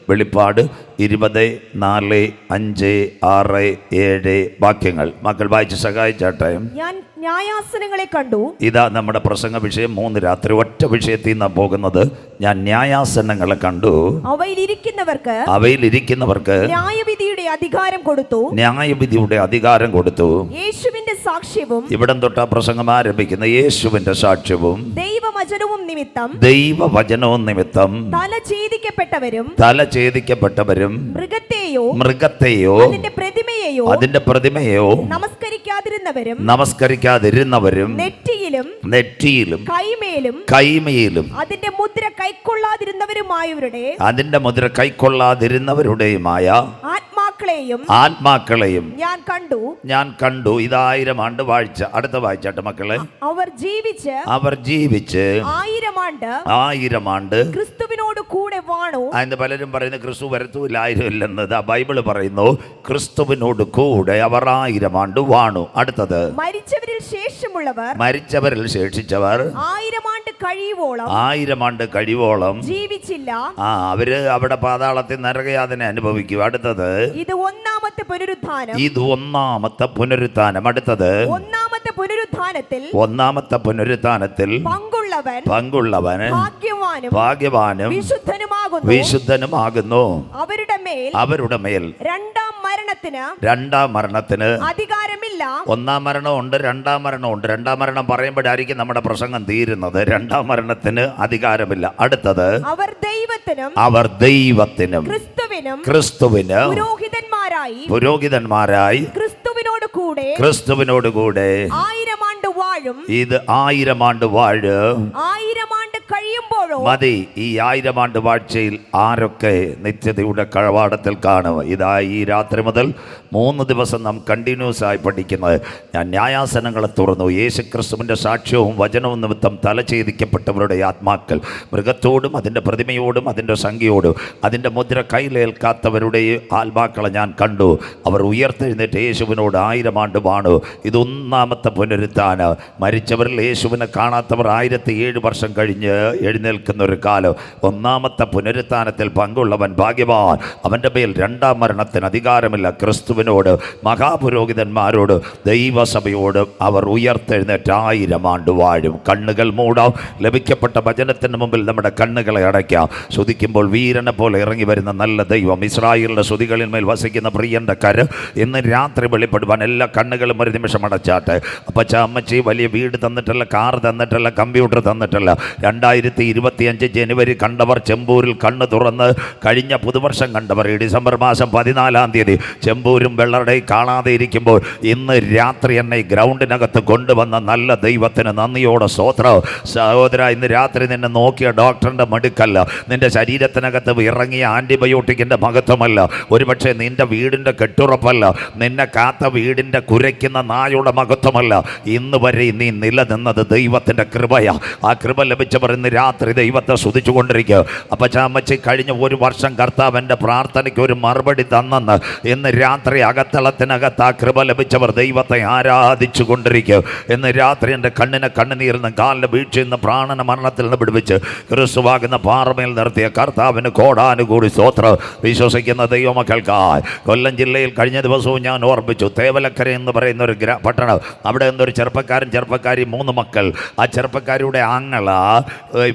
വെളിപ്പാട് 20:4-5-6-7 വാക്യങ്ങൾ മക്കൾ വായിച്ച് സഹായിച്ചാട്ടെ. ഞാൻ ന്യായാസനങ്ങളെ കണ്ടു. ഇതാ നമ്മുടെ പ്രസംഗ വിഷയം. 3 രാത്രി ഒറ്റ വിഷയത്തിൽ നിന്നാണ് പോകുന്നത്. ഞാൻ ന്യായാസനങ്ങളെ കണ്ടു, അവയിലിരിക്കുന്നവർക്ക് ന്യായവിധിയുടെ അധികാരം കൊടുത്തു. ന്യായവിധിയുടെ അധികാരം കൊടുത്തു. യേശുവിന്റെ സാക്ഷ്യവും, ഇവിടം തൊട്ടാ പ്രസംഗം ആരംഭിക്കുന്ന യേശുവിന്റെ സാക്ഷ്യവും ദൈവവചനവും നിമിത്തം തല ഛേദിക്കപ്പെട്ടവരും മൃഗത്തെയോ അതിന്റെ പ്രതിമയെയോ നമസ്കരിക്കാതിരുന്നവരും നെറ്റിയിലും കൈമയിലും അതിന്റെ മുദ്ര കൈക്കൊള്ളാതിരുന്നവരുടെയുമായ ആത്മാക്കളെയും ഞാൻ കണ്ടു. ഇത് 1000 ആണ്ട് വാഴ്ച. അടുത്ത വായിച്ചാട്ടെ മക്കളെ. അവർ ജീവിച്ച് 1000 ആണ്ട് ക്രിസ്തുവിനോട് കൂടെ വാണു. അതിന് പലരും പറയുന്നത് ക്രിസ്തു വരത്തൂല്ല 1000 ഇല്ലെന്ന്. ബൈബിള് പറയുന്നു ക്രിസ്തുവിനോട് കൂടെ അവർ 1000 ആണ്ട് വാണു. അടുത്തത് മരിച്ചവരിൽ ശേഷിച്ചവർ 1000 ആണ്ട് കഴിയുവോളം ജീവിച്ചില്ല. അവര് അവിടെ പാതാളത്തിൽ നരകയാതന അനുഭവിക്കും. അടുത്തത് ഇത് ഒന്നാമത്തെ പുനരുത്ഥാനം. അടുത്തത് ഒന്നാമത്തെ പുനരുത്ഥാനത്തിൽ പങ്കുള്ളവൻ ഭാഗ്യവാനും വിശുദ്ധനുമാകുന്നു. അവരുടെ മേൽ രണ്ടാം മരണത്തിന് അധികാരമില്ല. ഒന്നാം മരണമുണ്ട്, രണ്ടാം മരണമുണ്ട്. രണ്ടാം മരണം പറയുമ്പോഴായിരിക്കും നമ്മുടെ പ്രസംഗം തീരുന്നത്. രണ്ടാം മരണത്തിന് അധികാരമില്ല. അടുത്തത് അവർ ദൈവത്തിനും ക്രിസ്തുവിന് പുരോഹിതന്മാരായി ക്രിസ്തുവിനോട് കൂടെ 1000 ആണ്ട് വാഴും. ഇത് 1000 ആണ്ട് വാഴ്. 1000 ആണ്ട് കഴിയുമ്പോഴോ മതി. ഈ 1000 ആണ്ട് വാഴ്ചയിൽ ആരൊക്കെ നിത്യതയുടെ കഴവാടത്തിൽ കാണും? ഇതാ ഈ രാത്രി മുതൽ 3 ദിവസം നാം കണ്ടിന്യൂസ് ആയി പഠിക്കുന്നത്. ഞാൻ ന്യായാസനങ്ങളെ തുറന്നു. യേശുക്രിസ്തുവിൻ്റെ സാക്ഷ്യവും വചനവും നിമിത്തം തലഛേദിക്കപ്പെട്ടവരുടെ ആത്മാക്കൾ, മൃഗത്തോടും അതിൻ്റെ പ്രതിമയോടും അതിൻ്റെ സംഖ്യയോടും അതിൻ്റെ മുദ്ര കയ്യിലേൽക്കാത്തവരുടെ ആത്മാക്കളെ ഞാൻ കണ്ടു. അവർ ഉയർത്തെഴുന്നേറ്റ് യേശുവിനോട് 1000 ആണ്ട് വാണു. ഇത് ഒന്നാമത്തെ പുനരുത്ഥാനം. മരിച്ചവരിൽ യേശുവിനെ കാണാത്തവർ 1007 വർഷം കഴിഞ്ഞ് എഴുന്നേൽക്കുന്ന ഒരു കാലം. ഒന്നാമത്തെ പുനരുത്ഥാനത്തിൽ പങ്കുള്ളവൻ ഭാഗ്യവാൻ. അവൻ്റെ മേൽ രണ്ടാം മരണത്തിന് അധികാരമില്ല. ക്രിസ്തുവിനോട്, മഹാപുരോഹിതന്മാരോട്, ദൈവസഭയോട് അവർ ഉയർത്തെഴുന്നേറ്റ് 1000 ആണ്ട് വാഴും. കണ്ണുകൾ മൂടാം. ലഭിക്കപ്പെട്ട വചനത്തിന് മുമ്പിൽ നമ്മുടെ കണ്ണുകളെ അടയ്ക്കാം. ശ്രുതിക്കുമ്പോൾ വീരനെ പോലെ ഇറങ്ങി വരുന്ന നല്ല ദൈവം, ഇസ്രായേലിൻ്റെ ശ്രുതികളിൽ മേൽ വസിക്കുന്ന പ്രിയൻ്റെ കരം ഇന്ന് രാത്രി വെളിപ്പെടുവാൻ എല്ലാ കണ്ണുകളും ഒരു നിമിഷം അടച്ചാട്ടെ. അപ്പച്ച അമ്മച്ചി വലിയ വീട് തന്നിട്ടല്ല, കാർ തന്നിട്ടല്ല, കമ്പ്യൂട്ടർ തന്നിട്ടല്ല. 2025 ജനുവരി കണ്ടവർ ചെമ്പൂരിൽ കണ്ണ് തുറന്ന് കഴിഞ്ഞ പുതുവർഷം കണ്ടവർ ഈ ഡിസംബർ മാസം 14-ാം തീയതി ചെമ്പൂരും വെള്ളറടയും കാണാതെ ഇരിക്കുമ്പോൾ ഇന്ന് രാത്രി എന്നെ ഗ്രൗണ്ടിനകത്ത് കൊണ്ടുവന്ന നല്ല ദൈവത്തിന് നന്ദിയോടെ സ്തോത്രം. സഹോദര, ഇന്ന് രാത്രി നിന്നെ നോക്കിയ ഡോക്ടറിൻ്റെ മടുക്കല്ല, നിന്റെ ശരീരത്തിനകത്ത് ഇറങ്ങിയ ആൻറ്റിബയോട്ടിക്കിൻ്റെ മഹത്വമല്ല, ഒരുപക്ഷെ നിന്റെ വീടിൻ്റെ കെട്ടുറപ്പല്ല, നിന്നെ കാത്ത വീടിൻ്റെ കുരയ്ക്കുന്ന നായുടെ മഹത്വമല്ല. ഇന്ന് വരെ നീ നിലനിന്നത് ദൈവത്തിൻ്റെ കൃപയാ. ആ കൃപ ലഭിച്ചവർ ഇന്ന് രാത്രി ദൈവത്തെ സ്തുതിച്ചു കൊണ്ടിരിക്കുക. അപ്പച്ചാമ്മച്ചി കഴിഞ്ഞ 1 വർഷം കർത്താവിൻ്റെ പ്രാർത്ഥനയ്ക്ക് ഒരു മറുപടി തന്നെന്ന് ഇന്ന് രാത്രി അകത്തളത്തിനകത്ത് ആ കൃപ ലഭിച്ചവർ ദൈവത്തെ ആരാധിച്ചു കൊണ്ടിരിക്കുക. ഇന്ന് രാത്രി എൻ്റെ കണ്ണിനെ കണ്ണുനീരിൽ നിന്ന്, കാലിൻ്റെ വീഴ്ചയിൽ നിന്ന്, പ്രാണന മരണത്തിൽ നിന്ന് വിടുവിച്ച് ക്രിസ്തുവാകുന്ന പാറമേൽ നിർത്തിയ കർത്താവിന് കോടാനുകൂടി സ്തോത്രം. വിശ്വസിക്കുന്ന ദൈവമക്കൾക്കായി കൊല്ലം ജില്ലയിൽ കഴിഞ്ഞ ദിവസവും ഞാൻ ഓർമ്മിച്ചു. തേവലക്കര എന്ന് പറയുന്ന ഒരു പട്ടണം. അവിടെ നിന്നൊരു ചെറുപ്പക്കാരി 3 മക്കൾ. ആ ചെറുപ്പക്കാരുടെ ആങ്ങള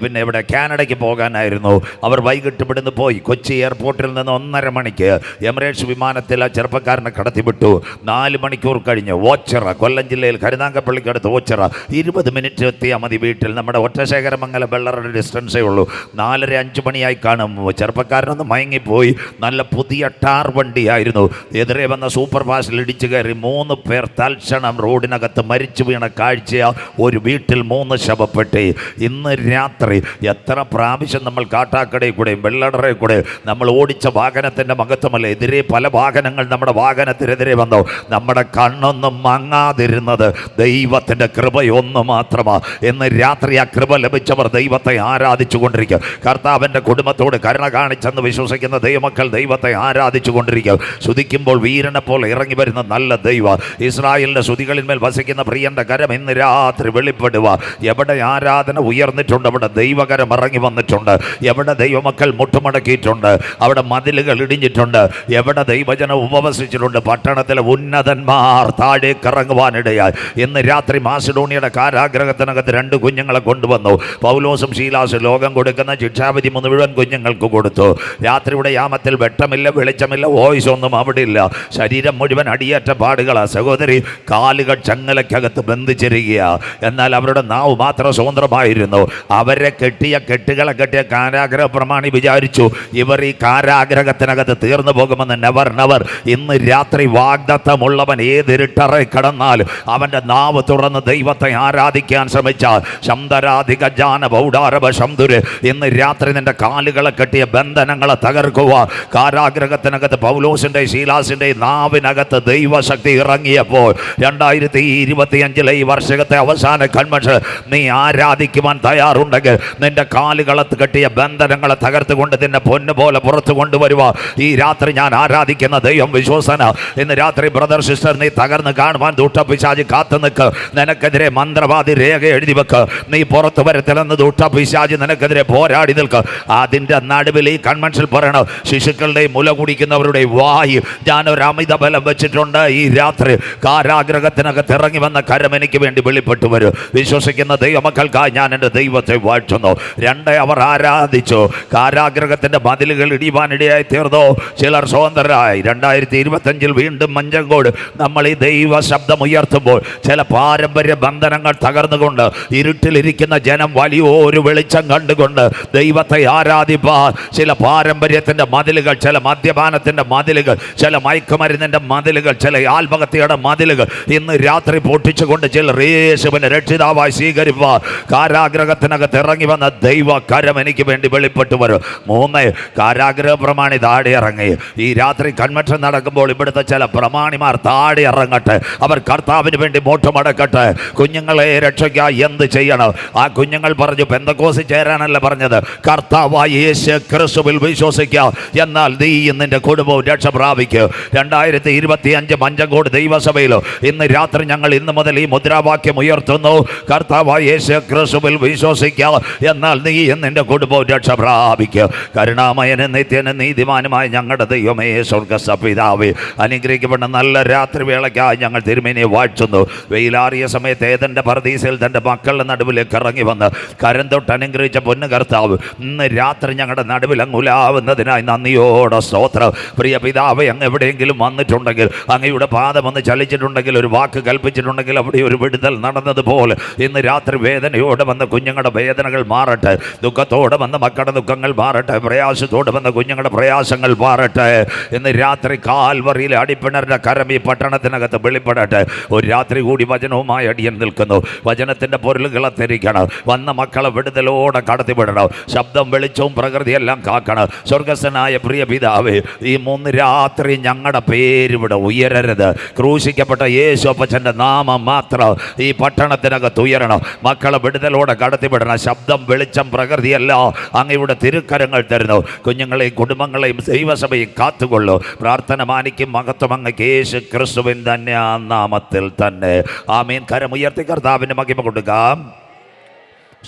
പിന്നെ ഇവിടെ കാനഡയ്ക്ക് പോകാനായിരുന്നു. അവർ വൈകിട്ട് ഇവിടുന്ന് പോയി. കൊച്ചി എയർപോർട്ടിൽ നിന്ന് 1.5 മണിക്ക് എമിറേറ്റ്സ് വിമാനത്തിൽ ആ ചെറുപ്പക്കാരനെ കടത്തിവിട്ടു. 4 മണിക്കൂർ കഴിഞ്ഞ് ഓച്ചിറ, കൊല്ലം ജില്ലയിൽ കരുനാഗപ്പള്ളിക്കടുത്ത് ഓച്ചിറ, 20 മിനിറ്റ് എത്തിയാൽ മതി വീട്ടിൽ. നമ്മുടെ ഒറ്റശേഖരമംഗലം വെള്ളറുടെ ഡിസ്റ്റൻസേ ഉള്ളൂ. 4:30-5 മണിയായി കാണും. ചെറുപ്പക്കാരനൊന്ന് മയങ്ങിപ്പോയി. നല്ല പുതിയ ടാർ വണ്ടിയായിരുന്നു. എതിരെ വന്ന സൂപ്പർ ഫാസ്റ്റിൽ ഇടിച്ചു കയറി 3 പേർ തൽക്ഷണം റോഡിനകത്ത് മരിച്ചു വീണ കാഴ്ചയാ. ഒരു വീട്ടിൽ 3 ശവപ്പെട്ടി. ഇന്ന് രാത്രി എത്ര പ്രാവശ്യം നമ്മൾ കാട്ടാക്കടയിൽ കൂടെയും വെള്ളടറയിൽ കൂടെ നമ്മൾ ഓടിച്ച വാഹനത്തിൻ്റെ മഹത്വമല്ല, എതിരെ പല വാഹനങ്ങൾ നമ്മുടെ വാഹനത്തിനെതിരെ വന്നു. നമ്മുടെ കണ്ണൊന്നും മങ്ങാതിരുന്നത് ദൈവത്തിൻ്റെ കൃപയൊന്നു മാത്രമാണ്. ഇന്ന് രാത്രി ആ കൃപ ലഭിച്ചവർ ദൈവത്തെ ആരാധിച്ചു കൊണ്ടിരിക്കുക. കർത്താവിൻ്റെ കുടുംബത്തോട് കരുണ കാണിച്ചെന്ന് വിശ്വസിക്കുന്ന ദൈവമക്കൾ ദൈവത്തെ ആരാധിച്ചു കൊണ്ടിരിക്കുക. ശ്രുതിക്കുമ്പോൾ വീരനെ പോലെ ഇറങ്ങി വരുന്ന നല്ല ദൈവം, ഇസ്രായേലിൻ്റെ ശ്രുതികളിന്മേൽ വസിക്കുന്ന പ്രിയൻ്റെ കരം ഇന്ന് രാത്രി വെളിപ്പെടുക. എവിടെ ആരാധന ഉയർന്നിട്ടുണ്ട് അവിടെ ദൈവകരം ഇറങ്ങി വന്നിട്ടുണ്ട്. എവിടെ ദൈവമക്കൾ മുട്ടുമടക്കിയിട്ടുണ്ട്, അവിടെ മതിലുകൾ ഇടിഞ്ഞിട്ടുണ്ട്. എവിടെ ദൈവജനം ഉപവസിച്ചിട്ടുണ്ട്, പട്ടണത്തിലെ ഉന്നതന്മാർ താഴേക്ക് ഇറങ്ങുവാനിടയായി. ഇന്ന് രാത്രി മാസിഡോണിയയുടെ കാരാഗ്രഹത്തിനകത്ത് 2 കുഞ്ഞുങ്ങളെ കൊണ്ടുവന്നു. പൗലോസും ശീലാസും ലോകം കൊടുക്കുന്ന ശിക്ഷാവിധി മുഴുവൻ കുഞ്ഞുങ്ങൾക്ക് കൊടുത്തു. രാത്രിയുടെ യാമത്തിൽ വെട്ടമില്ല, വെളിച്ചമില്ല, വോയിസ് ഒന്നും അവിടെ ഇല്ല. ശരീരം മുഴുവൻ അടിയേറ്റ പാടുകളാണ്. സഹോദരി, കാലുകൾ ചങ്ങലക്കകത്ത് ബന്ധിച്ചിരിക്കുക. എന്നാൽ അവരുടെ നാവ് മാത്രം സ്വതന്ത്രമായിരുന്നു. അവരെ കെട്ടിയ കെട്ടുകളെ കെട്ടിയ കാരാഗ്രഹ പ്രമാണി വിചാരിച്ചു ഇവർ ഈ കാരാഗ്രഹത്തിനകത്ത് തീർന്നു പോകുമെന്ന്. Never never. ഇന്ന് രാത്രി വാഗ്ദത്തമുള്ളവൻ ഏതിരുട്ടറെ കടന്നാലും അവൻ്റെ നാവ് തുറന്ന് ദൈവത്തെ ആരാധിക്കാൻ ശ്രമിച്ചാൽ ശബ്ദരാധിക ജാന ബൗഡാരഭ ശംദുര് ഇന്ന് രാത്രി നിന്റെ കാലുകളെ കെട്ടിയ ബന്ധനങ്ങളെ തകർക്കുക. കാരാഗ്രഹത്തിനകത്ത് പൗലോസിൻ്റെ ശീലാസിൻ്റെ നാവിനകത്ത് ദൈവശക്തി ഇറങ്ങിയപ്പോൾ 2025 ഈ വർഷത്തെ അവസാന കൺവെൻഷൻ നീ ആരാധിക്കുവാൻ തയ്യാറുണ്ടെങ്കിൽ നിന്റെ കാലുകളെ കെട്ടിയ ബന്ധനങ്ങളെ തകർത്തുകൊണ്ട് നിന്നെ പൊന്നുപോലെ പുറത്തു കൊണ്ടുവരുക. ഈ രാത്രി ഞാൻ ആരാധിക്കുന്ന ദൈവം വിശ്വസന. ഇന്ന് രാത്രി ബ്രദർ സിസ്റ്റർ, നീ തകർന്ന് കാണുവാൻ ദുഷ്ടപിശാചി കാത്തു നിൽക്ക്. നിനക്കെതിരെ മന്ത്രവാദി രേഖ എഴുതി വെക്ക്. നീ പുറത്തു വരത്തില്ലെന്ന് ദുഷ്ടപിശാചി നിനക്കെതിരെ പോരാടി നിൽക്ക്. അതിൻ്റെ നടുവിൽ ഈ കൺവെൻഷൻ പറയണം, ശിശുക്കളുടെയും മുല കുടിക്കുന്നവരുടെ വായി ഞാനൊരു അമിത ബലം വെച്ചിട്ടുണ്ട്. ഈ രാത്രി കാരാഗ്രഹത്തിനകത്ത് ഇറങ്ങി വന്ന കരം എനിക്ക് വേണ്ടി വെളിപ്പെട്ടു വരും. വിശ്വസിക്കുന്ന ദൈവമക്കൾക്കായി ഞാൻ എൻ്റെ ദൈവത്തെ വാഴ്ത്തുന്നു. 2 അവർ ആരാധിച്ചു. കാരാഗ്രഹത്തിൻ്റെ മതിലുകൾ ഇടിവാനിടയായി തീർന്നു. ചിലർ സ്വതന്ത്രരായി. 2025 വീണ്ടും മഞ്ചങ്കോട് നമ്മൾ ഈ ദൈവ ശബ്ദം ഉയർത്തുമ്പോൾ ചില പാരമ്പര്യ ബന്ധനങ്ങൾ തകർന്നുകൊണ്ട് ഇരുട്ടിലിരിക്കുന്ന ജനം വലിയൊരു വെളിച്ചം കണ്ടുകൊണ്ട് ദൈവത്തെ ആരാധിപ്പാൻ ചില പാരമ്പര്യത്തിൻ്റെ മതിലുകൾ, ചില മദ്യപാനത്തിൻ്റെ മതിലുകൾ, ചില മയക്കുമരുന്നിൻ്റെ മതിലുകൾ, ചില ആത്മഹത്യയുടെ മതിലുകൾ ഇന്ന് രാത്രി പൊട്ടിച്ചുകൊണ്ട് ചിലർ യേശുവിനെ രക്ഷിതാവായി സ്വീകരിപ്പാൻ കാരാഗ്രഹത്തിനകത്ത് ഇറങ്ങി വന്ന ദൈവ കരം എനിക്ക് വേണ്ടി വെളിപ്പെട്ടു വരും. 3 കാരാഗ്രഹ പ്രമാണി താഴെ ഇറങ്ങി. ഈ രാത്രി കൺവെൻഷൻ നടക്കുമ്പോൾ ഇവിടുത്തെ ചില പ്രമാണിമാർ താഴെ ഇറങ്ങട്ടെ. അവർ കർത്താവിന് വേണ്ടി മോട്ടമടക്കട്ടെ. കുഞ്ഞുങ്ങളെ രക്ഷിക്കാൻ എന്ത് ചെയ്യണം? ആ കുഞ്ഞുങ്ങൾ പറഞ്ഞു, പെന്തക്കോസിൽ ചേരാനല്ല പറഞ്ഞത്, കർത്താവായ യേശു ക്രിസ്തുവിൽ വിശ്വസിക്കുക, എന്നാൽ നീ നിന്റെ കുടുംബവും രക്ഷ പ്രാപിക്കുക. 2025 മഞ്ചങ്കോട് ദൈവസഭയിൽ ഇന്ന് രാത്രി ഞങ്ങൾ ഇന്ന് മുതൽ ഈ മുദ്രാവാക്യം ഉയർത്തുന്നു, കർത്താവായ യേശു ക്രിസ്തുവിൽ വിശ്വസിക്കുക, എന്നാൽ നീ നിന്റെ കുടുംബവും രക്ഷ പ്രാപിക്കുക. കരുണാമയനും നിത്യനും നീതിമാനുമായ ഞങ്ങളുടെ ദൈവമേ, സ്വർഗ്ഗസ്ഥ പിതാവേ, അനുഗ്രഹിക്കപ്പെട്ട നല്ല രാത്രി വേളയ്ക്കായി ഞങ്ങൾ തിരുമേനിയെ വാഴ്ത്തുന്നു. വെയിലാറിയ സമയത്ത് ഏതെൻ്റെ പർദീസയിൽ തൻ്റെ മക്കളുടെ നടുവിലേക്ക് ഇറങ്ങി വന്ന് കരം തൊട്ട് അനുഗ്രഹിച്ച പൊന്നു കർത്താവ് ഇന്ന് രാത്രി ഞങ്ങളുടെ നടുവിൽ അങ്ങുലാവുന്നതിനായി നന്ദിയോടെ സ്തോത്രം. പ്രിയ പിതാവേ, അങ്ങ് എവിടെയെങ്കിലും വന്നിട്ടുണ്ടെങ്കിൽ, അങ്ങയുടെ പാദം ഒന്ന് ചലിച്ചിട്ടുണ്ടെങ്കിൽ, ഒരു വാക്ക് കൽപ്പിച്ചിട്ടുണ്ടെങ്കിൽ അവിടെ ഒരു വിടുതൽ നടന്നതുപോലെ ഇന്ന് രാത്രി വേദനയോടെ വന്ന കുഞ്ഞുങ്ങളുടെ വേദനകൾ മാറട്ടെ, ദുഃഖത്തോടെ വന്ന മക്കളുടെ ദുഃഖങ്ങൾ മാറട്ടെ, പ്രയാസത്തോടെ വന്ന കുഞ്ഞുങ്ങളുടെ പ്രയാസങ്ങൾ മാറട്ടെ. ഇന്ന് രാത്രി കാൽവറിയിലെ അടിപ്പിണറിൻ്റെ കരം ഈ പട്ടണത്തിനകത്ത് വെളിപ്പെടട്ടെ. ഒരു രാത്രി കൂടി വചനവുമായി അടിയൻ നിൽക്കുന്നു. വചനത്തിൻ്റെ പൊരുളുകളെ തിരിക്കണം. വന്ന മക്കളെ വിടുതലോടെ കടത്തിവിടണം. ശബ്ദം, വെളിച്ചവും പ്രകൃതിയെല്ലാം കാക്കണം. സ്വർഗസ്ഥനായ പ്രിയ പിതാവേ, ഈ 3 രാത്രി ഞങ്ങളുടെ പേരിവിടെ ഉയരരുത്. ക്രൂശിക്കപ്പെട്ട യേശു അപ്പച്ചൻ്റെ നാമം മാത്രം ഈ പട്ടണത്തിനകത്ത് ഉയരണം. മക്കളെ വിടുതലോടെ കടത്തിവിടണം. ശബ്ദം, വെളിച്ചം, പ്രകൃതിയല്ല അങ്ങയുടെ തിരുക്കരങ്ങൾ തരുന്നു. കുഞ്ഞുങ്ങളെയും കുടുംബങ്ങളെയും ദൈവസഭയും കാത്തുകൊള്ളു. പ്രാർത്ഥന മാനിക്കും മഹത്വം അങ്ങ് യേശു ക്രിസ്തുവിൻ തന്നെ ആ നാമത്തിൽ തന്നെ. ആമീൻ. കരമുയർത്തി കർത്താവിന് മഹിമ കൊടുക്കാം.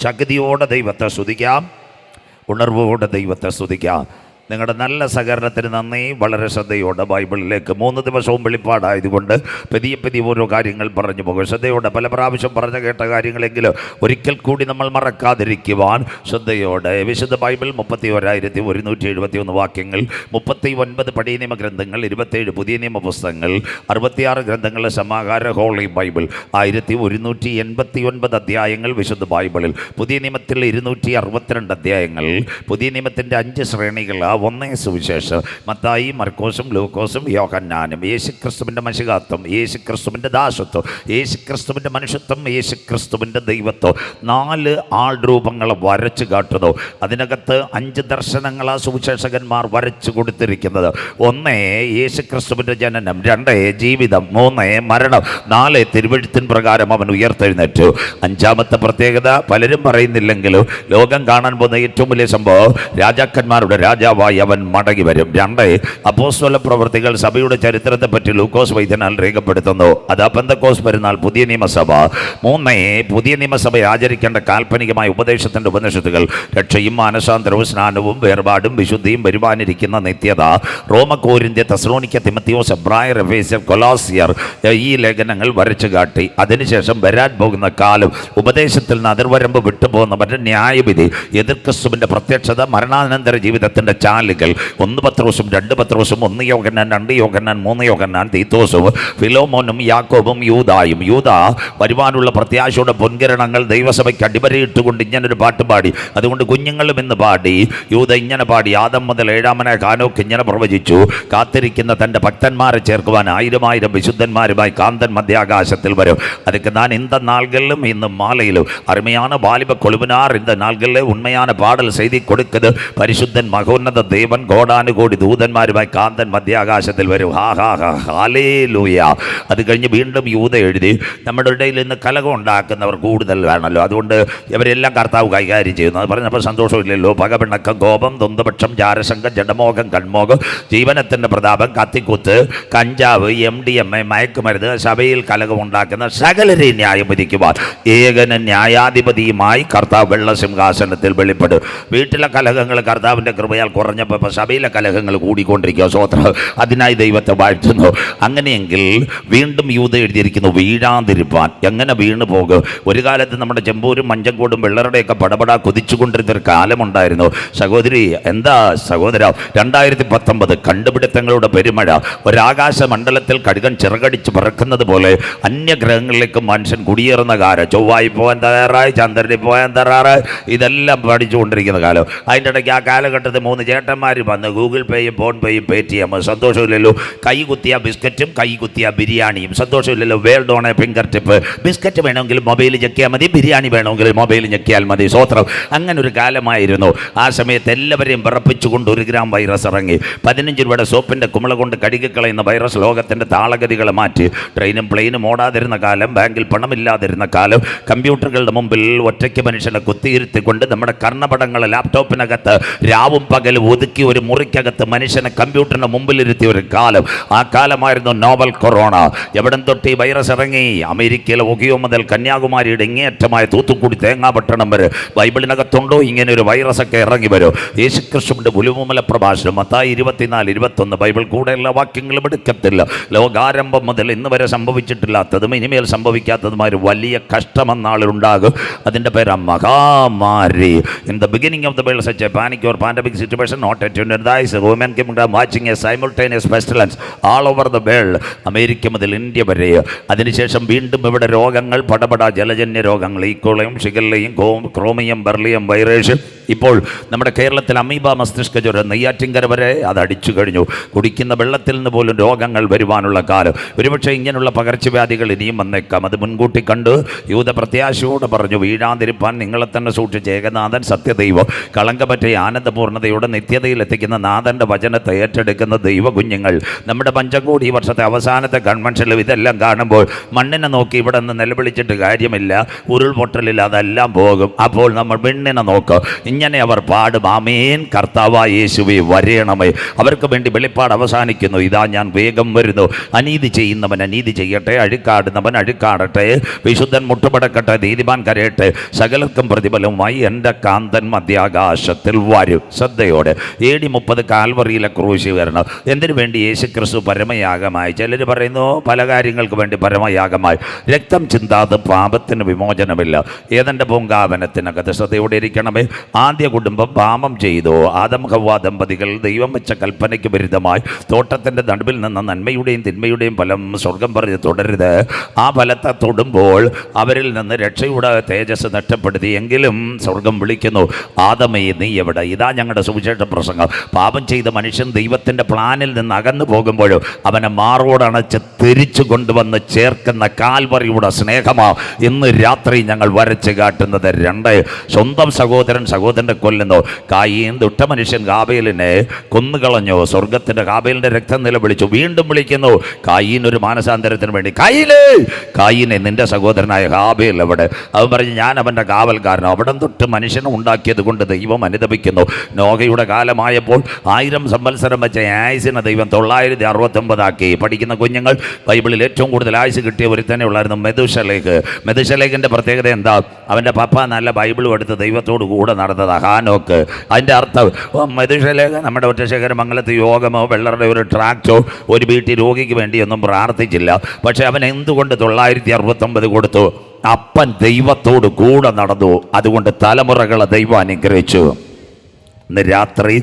ശക്തിയോടെ ദൈവത്തെ സ്തുതിക്കാം. ഉണർവോടെ ദൈവത്തെ സ്തുതിക്കാം. നിങ്ങളുടെ നല്ല സഹകരണത്തിന് നന്ദി. വളരെ ശ്രദ്ധയോടെ ബൈബിളിലേക്ക് 3 ദിവസവും വെളിപ്പാടായതുകൊണ്ട് പതിയെ ഓരോ കാര്യങ്ങൾ പറഞ്ഞു പോകും. ശ്രദ്ധയോടെ പല പ്രാവശ്യം പറഞ്ഞു കേട്ട കാര്യങ്ങളെങ്കിലും ഒരിക്കൽ കൂടി നമ്മൾ മറക്കാതിരിക്കുവാൻ ശ്രദ്ധയോടെ. വിശുദ്ധ ബൈബിൾ 31,171 വാക്യങ്ങൾ, 39 പഴയ നിയമ ഗ്രന്ഥങ്ങൾ, 27 പുതിയ നിയമ പുസ്തകങ്ങൾ, 66 ഗ്രന്ഥങ്ങളുടെ സമാഹാര ഹോളി ബൈബിൾ, 1189 അധ്യായങ്ങൾ വിശുദ്ധ ബൈബിളിൽ. പുതിയ നിയമത്തിൽ 262 അധ്യായങ്ങൾ. പുതിയ നിയമത്തിൻ്റെ 5 ശ്രേണികൾ. 1 സുവിശേഷം, മത്തായി, മർക്കോസും ലൂക്കോസും യോഹന്നാനും. യേശുക്രിസ്തുവിൻ്റെ മശിഹാത്വം, യേശുക്രിസ്തുവിൻ്റെ ദാസത്വം, യേശുക്രിസ്തുവിൻ്റെ മനുഷ്യത്വം, യേശുക്രിസ്തുവിൻ്റെ ദൈവത്വം. 4 ആൾ രൂപങ്ങളെ വരച്ചു കാട്ടുന്നു. അതിനകത്ത് 5 ദർശനങ്ങളാ സുവിശേഷകന്മാർ വരച്ചു കൊടുത്തിരിക്കുന്നത്. 1 യേശുക്രിസ്തുവിൻ്റെ ജനനം, 2 ജീവിതം, 3 മരണം, 4 തിരുവെഴുത്തിൻ പ്രകാരം അവൻ ഉയർത്തെഴുന്നേറ്റു. 5ാമത്തെ പ്രത്യേകത പലരും പറയുന്നില്ലെങ്കിലും ലോകം കാണാൻ പോകുന്ന ഏറ്റവും വലിയ സംഭവം രാജാക്കന്മാരുടെ രാജാവ് രാജാവായി അവൻ മടങ്ങി വരും. 2 അപ്പോസ്തല പ്രവൃത്തികൾ സഭയുടെ ചരിത്രത്തെ പറ്റി ലൂക്കോസ് വൈദ്യനാൽ രേഖപ്പെടുത്തുന്നു. അത് പെന്തക്കോസ്ത് പെരുന്നാൾ, പുതിയ നിയമസഭ. 3 പുതിയ നിയമസഭ ആചരിക്കേണ്ട കാൽപ്പനികമായ ഉപദേശത്തിന്റെ ഉപനിഷത്തുകൾ, രക്ഷയും മാനസാന്തരവും സ്നാനവും വേർപാടും വിശുദ്ധിയും വരുവാനിരിക്കുന്ന നിത്യത. റോമ, കോരിന്ത്യ, തെസ്സലോനിക്ക, തിമത്തിയോസ്, എബ്രായർ, എഫേസ്യർ, കൊലോസ്യർ ഈ ലേഖനങ്ങൾ വരച്ചു കാട്ടി. അതിനുശേഷം വരാൻ പോകുന്ന കാലം, ഉപദേശത്തിൽ നിന്ന് അതിർവരമ്പ് വിട്ടുപോകുന്നവരുടെ ന്യായവിധി, എതിർ ക്രിസ്തുവിന്റെ പ്രത്യക്ഷത, മരണാനന്തര ജീവിതത്തിന്റെ ചാലുകൾ. 1 പത്രോസും 2 പത്രോസും, 1 യോഹന്നാൻ, 2 യോഹന്നാൻ, 3 യോഹന്നാൻ, തീത്തോസും, ഫിലോമോനും യാക്കോബും യൂദായും. യൂദ വരുവാനുള്ള പ്രത്യാശയുടെ പൊൻകിരണങ്ങൾ ദൈവസഭയ്ക്ക് അടിവരയിട്ടുകൊണ്ട് ഇങ്ങനൊരു പാട്ട് പാടി. അതുകൊണ്ട് കുഞ്ഞുങ്ങളും എന്ന് പാടി. യൂദ ഇങ്ങനെ പാടി: ആദം മുതൽ 7-ാമനായ ഹാനോക്ക് ഇങ്ങനെ പ്രവചിച്ചു, കാത്തിരിക്കുന്ന തൻ്റെ ഭക്തന്മാരെ ചേർക്കുവാൻ 1000 വിശുദ്ധന്മാരുമായി കാന്തൻ മധ്യാകാശത്തിൽ വരും. அதுக்கு நான் இந்த நாள்களிலும் இந்த மாலையிலும் அருமையான வாலிப கொழுவினார் இந்த நாள்களில் உண்மையான பாடல் செய்தி கொடுக்குது. പരിശുദ്ധൻ മഹോന്നത ദേവൻ കോടാനുകോടി ദൂതന്മാരുമായി കാന്തൻ മധ്യാകാശത്തിൽ വരും. ഹല്ലേലൂയ. അത് കഴിഞ്ഞ് വീണ്ടും യൂദ എഴുതി, നമ്മുടെ ഇടയിൽ ഇന്ന് കലഹം ഉണ്ടാക്കുന്നവർ കൂടുതൽ വേണമല്ലോ, അതുകൊണ്ട് ഇവരെല്ലാം കർത്താവ് കൈകാര്യം ചെയ്യുന്നു. അത് പറഞ്ഞപ്പോൾ സന്തോഷമില്ലല്ലോ. പകപിണക്കം, കോപം, ദ്വന്ദ്വപക്ഷം, ജാരശങ്കം, ജഡമോഹം, കൺമോഹം, ജീവനത്തിൻ്റെ പ്രതാപം, കത്തിക്കുത്ത്, കഞ്ചാവ്, MDMA, മയക്കുമരുന്ന്, സഭയിൽ കലഹം ഉണ്ടാക്കുന്ന സകലരെ ന്യായം വിധിക്കുവാൻ ഏകന ന്യായാധിപതിയുമായി കർത്താവ് വെള്ള സിംഹാസനത്തിൽ വെളിപ്പെടും. വീട്ടിലെ കലഹങ്ങൾ കർത്താവിൻ്റെ കൃപയാൽ കുറഞ്ഞപ്പോൾ ഇപ്പോൾ സഭയിലെ കലഹങ്ങൾ കൂടിക്കൊണ്ടിരിക്കുക. സ്വോത്രം. അതിനായി ദൈവത്തെ വാഴ്ത്തുന്നു. അങ്ങനെയെങ്കിൽ വീണ്ടും യൂദ എഴുതിയിരിക്കുന്നു, വീഴാതിരിപ്പാൻ. എങ്ങനെ വീണു പോകും? ഒരു കാലത്ത് നമ്മുടെ ചെമ്പൂരും മഞ്ചങ്കോടും വെള്ളറുടെയൊക്കെ പടപടാ കുതിച്ചുകൊണ്ടിരുന്നൊരു കാലമുണ്ടായിരുന്നു. സഹോദരി, എന്താ സഹോദര, 2019 കണ്ടുപിടുത്തങ്ങളുടെ പെരുമഴ. ഒരാകാശ മണ്ഡലത്തിൽ കടുകൻ ചിറകടിച്ച് പറക്കുന്നത് പോലെ അന്യഗ്രഹങ്ങളിലേക്ക് മനുഷ്യൻ കുടിയേറുന്ന കാലം. ചൊവ്വായി പോകാൻ തയ്യാറായി, ചന്ദ്രനിൽ പോകാൻ തയ്യാറായി, ഇതെല്ലാം പഠിച്ചുകൊണ്ടിരിക്കുന്ന കാലം. അതിൻ്റെ ഇടയ്ക്ക് ആ കാലഘട്ടത്തിൽ 3 ചേട്ടന്മാർ വന്ന് ഗൂഗിൾ പേയും ഫോൺ പേയും പേടിഎം. സന്തോഷമില്ലല്ലോ. കൈ കുത്തിയ ബിസ്ക്കറ്റും കൈ കുത്തിയ ബിരിയാണിയും. സന്തോഷമില്ലല്ലോ. World on a fingertip. Biscuit വേണമെങ്കിൽ മൊബൈൽ ഞെക്കിയാൽ മതി, ബിരിയാണി വേണമെങ്കിൽ മൊബൈൽ ഞെക്കിയാൽ മതി. സ്വോത്രം. അങ്ങനെ ഒരു കാലമായിരുന്നു. ആ സമയത്ത് എല്ലാവരെയും വിറപ്പിച്ചുകൊണ്ട് 1 ഗ്രാം വൈറസ് ഇറങ്ങി. 15 രൂപയുടെ സോപ്പിൻ്റെ കുമിള കൊണ്ട് കഴുകിക്കളയുന്ന വൈറസ് ലോകത്തിൻ്റെ താളഗതികളെ മാറ്റി. ട്രെയിനും പ്ലെയിനും ഓടാതിരുന്ന കാലം, ബാങ്കിൽ പണമില്ലാതിരുന്ന കാലം, കമ്പ്യൂട്ടറുകളുടെ മുമ്പിൽ ഒറ്റയ്ക്ക് മനുഷ്യനെ കുത്തിയിരുത്തിക്കൊണ്ട് നമ്മുടെ കർണപടങ്ങളെ ലാപ്ടോപ്പിനകത്ത് രാവും പകലും ഒതുക്കി ഒരു മുറിക്കകത്ത് മനുഷ്യനെ കമ്പ്യൂട്ടറിന് മുമ്പിലിരുത്തിയ ഒരു കാലം. ആ കാലമായിരുന്നു നോവൽ കൊറോണ. എവിടം തൊട്ട് ഈ വൈറസ് ഇറങ്ങി? അമേരിക്കയിലെ ഒഹിയോ മുതൽ കന്യാകുമാരിയുടെ ഇങ്ങേയറ്റമായ തൂത്തുക്കുടി തേങ്ങാപട്ടണം വരെ ബൈബിളിനകത്തുണ്ടോ ഇങ്ങനെ ഒരു വൈറസൊക്കെ ഇറങ്ങി വരും? യേശുക്രിസ്തുവിൻ്റെ പുലുമൂമല പ്രഭാഷണം മത്തായി 24-21 ബൈബിൾ കൂടെയുള്ള വാക്യങ്ങളും എടുക്കത്തില്ല. ലോകാരംഭം മുതൽ ഇന്ന് വരെ സംഭവിച്ചിട്ടില്ലാത്തതും ഇനിമേൽ സംഭവിക്കാത്തതുമായ ഒരു വലിയ കഷ്ടമെന്നാളുണ്ടാകും. അതിൻ്റെ പേരാ മഹാമാരി. In the beginning of the world such a panic or pandemic situation not at this woman kingdom watching a simultaneous pestilence all over the world. America മുതൽ ഇന്ത്യ വരെ. അതിനുശേഷം വീണ്ടും ഇവിടെ രോഗങ്ങൾ, പടപട ജലജന്യ രോഗങ്ങൾ, ഈക്കോളയും ഷിഗല്ലയും ക്രോമിയം ബെർലിയം വൈറസ്. ഇപ്പോൾ നമ്മുടെ കേരളത്തിൽ അമീബ മസ്തിഷ്ക ജ്വരം, നെയ്യാറ്റിൻകര വരെ അത് അടിച്ചു കഴിഞ്ഞു. കുടിക്കുന്ന വെള്ളത്തിൽ നിന്ന് പോലും രോഗങ്ങൾ വരുവാനുള്ള കാലം. ഒരുപക്ഷെ ഇങ്ങനെയുള്ള പകർച്ചവ്യാധികൾ ഇനിയും വന്നേക്കാം. അത് മുൻകൂട്ടി കണ്ട് യൂദ പ്രത്യാശയോടെ പറഞ്ഞു, വീഴാതിരിപ്പാൻ നിങ്ങളെ തന്നെ സൂക്ഷിച്ച് ഏകനാഥൻ സത്യദൈവം, കളങ്കപറ്റിയ ആനന്ദപൂർണ്ണതയോടെ നിത്യതയിൽ എത്തിക്കുന്ന നാഥൻ്റെ വചനത്തെ ഏറ്റെടുക്കുന്ന ദൈവ കുഞ്ഞുങ്ങൾ. നമ്മുടെ പഞ്ചങ്കോടി ഈ വർഷത്തെ അവസാനത്തെ കൺവെൻഷനിലും ഇതെല്ലാം കാണുമ്പോൾ മണ്ണിനെ നോക്കി ഇവിടെ നിന്ന് നിലവിളിച്ചിട്ട് കാര്യമില്ല. ഉരുൾപൊട്ടലിൽ അതെല്ലാം പോകും. അപ്പോൾ നമ്മൾ പെണ്ണിനെ നോക്കുക. ഇങ്ങനെ അവർ പാടും, ആമേൻ കർത്താവായ യേശുവേ വരേണമേ. അവർക്ക് വേണ്ടി വെളിപ്പാട് അവസാനിക്കുന്നു. ഇതാ ഞാൻ വേഗം വരുന്നു. അനീതി ചെയ്യുന്നവൻ അനീതി ചെയ്യട്ടെ, അഴുക്കാടുന്നവൻ അഴുക്കാടട്ടെ, വിശുദ്ധൻ മുട്ടുപടക്കട്ടെ, നീതിമാൻ കരയട്ടെ, സകലർക്കും പ്രതിഫലവുമായി എൻ്റെ കാന്തൻ മധ്യാകാശത്തിൽ വരും. ശ്രദ്ധയോടെ. AD 30 കാൽവറിയിലെ ക്രൂശീകരണം എന്തിനു വേണ്ടി? യേശുക്രിസ്തു പരമയാഗമായി. ചിലർ പറയുന്നു പല കാര്യങ്ങൾക്ക് വേണ്ടി പരമയാഗമായി. രക്തം ചിന്താതെ പാപത്തിന് വിമോചനമില്ല. ഏതെൻ്റെ പൂങ്കാവനത്തിനകത്ത് ശ്രദ്ധയോടെ ഇരിക്കണമേ. ആദ്യ കുടുംബം പാപം ചെയ്തു. ആദം ഹവ്വ ദമ്പതികൾ ദൈവം വെച്ച കൽപ്പനയ്ക്ക് വിരുദ്ധമായി തോട്ടത്തിൻ്റെ നടുവിൽ നിന്ന് നന്മയുടെയും തിന്മയുടെയും ഫലം സ്വർഗം പറഞ്ഞ് തുടരുത്. ആ ഫലത്തെ തൊടുമ്പോൾ അവരിൽ നിന്ന് രക്ഷയുടെ തേജസ് നഷ്ടപ്പെടുത്തി. എങ്കിലും സ്വർഗം വിളിക്കുന്നു, ആദമേ നീ എവിടെ? ഇതാ ഞങ്ങളുടെ സുവിശേഷ പ്രസംഗം. പാപം ചെയ്ത മനുഷ്യൻ ദൈവത്തിൻ്റെ പ്ലാനിൽ നിന്ന് അകന്നു പോകുമ്പോഴും അവനെ മാറോടണച്ച് തിരിച്ചു കൊണ്ടുവന്ന് ചേർക്കുന്ന കാൽവറിയുടെ സ്നേഹമാ ഇന്ന് രാത്രി ഞങ്ങൾ വരച്ച് കാട്ടുന്നത്. 2 സ്വന്തം സഹോദരനെ കൊല്ലുന്നു. കായീൻ ദുഷ്ടമനുഷ്യൻ ഹാബേലിനെ കൊന്നുകളഞ്ഞു. സ്വർഗത്തിൻ്റെ ഹാബേലിൻ്റെ രക്തം നിലവിളിച്ചു. വീണ്ടും വിളിക്കുന്നു, കായീൻ ഒരു മാനസാന്തരത്തിന് വേണ്ടി. കായീനെ നിന്റെ സഹോദരനായ ഹാബേൽ എവിടെ? അവൻ പറഞ്ഞു, ഞാൻ അവൻ്റെ കാവൽക്കാരനോ. അവിടം തൊട്ട് മനുഷ്യനെ ഉണ്ടാക്കിയത് കൊണ്ട് ദൈവം അനുതപിക്കുന്നു. നോഹയുടെ കാലമായപ്പോൾ 1000 സംവത്സരം വെച്ച ആയുസിനെ ദൈവം 969 ആക്കി. പഠിക്കുന്ന കുഞ്ഞുങ്ങൾ ബൈബിളിൽ ഏറ്റവും കൂടുതൽ ആയുസ് കിട്ടിയ ഒരു തന്നെ ഉള്ളായിരുന്നു മെതുശലേക്ക്. മെതുശലേഖിൻ്റെ പ്രത്യേകത എന്താ? അവൻ്റെ പപ്പ നല്ല ബൈബിളും എടുത്ത് ദൈവത്തോട് കൂടെ നടന്നത് ഹാനോക്ക്. അതിൻ്റെ അർത്ഥം മെതുശലേഖ് നമ്മുടെ ഒറ്റശേഖരമംഗലത്ത് യോഗമോ വെള്ളറുടെ ഒരു ട്രാക്റ്റോ ഒരു വീട്ടിൽ രോഗിക്ക് വേണ്ടിയൊന്നും പ്രാർത്ഥിച്ചില്ല. പക്ഷെ അവൻ എന്തുകൊണ്ട് 969 കൊടുത്തു? അപ്പൻ ദൈവത്തോട് കൂടെ നടന്നു. അതുകൊണ്ട് തലമുറകളെ ദൈവം അനുഗ്രഹിച്ചു. ഇന്ന് രാത്രി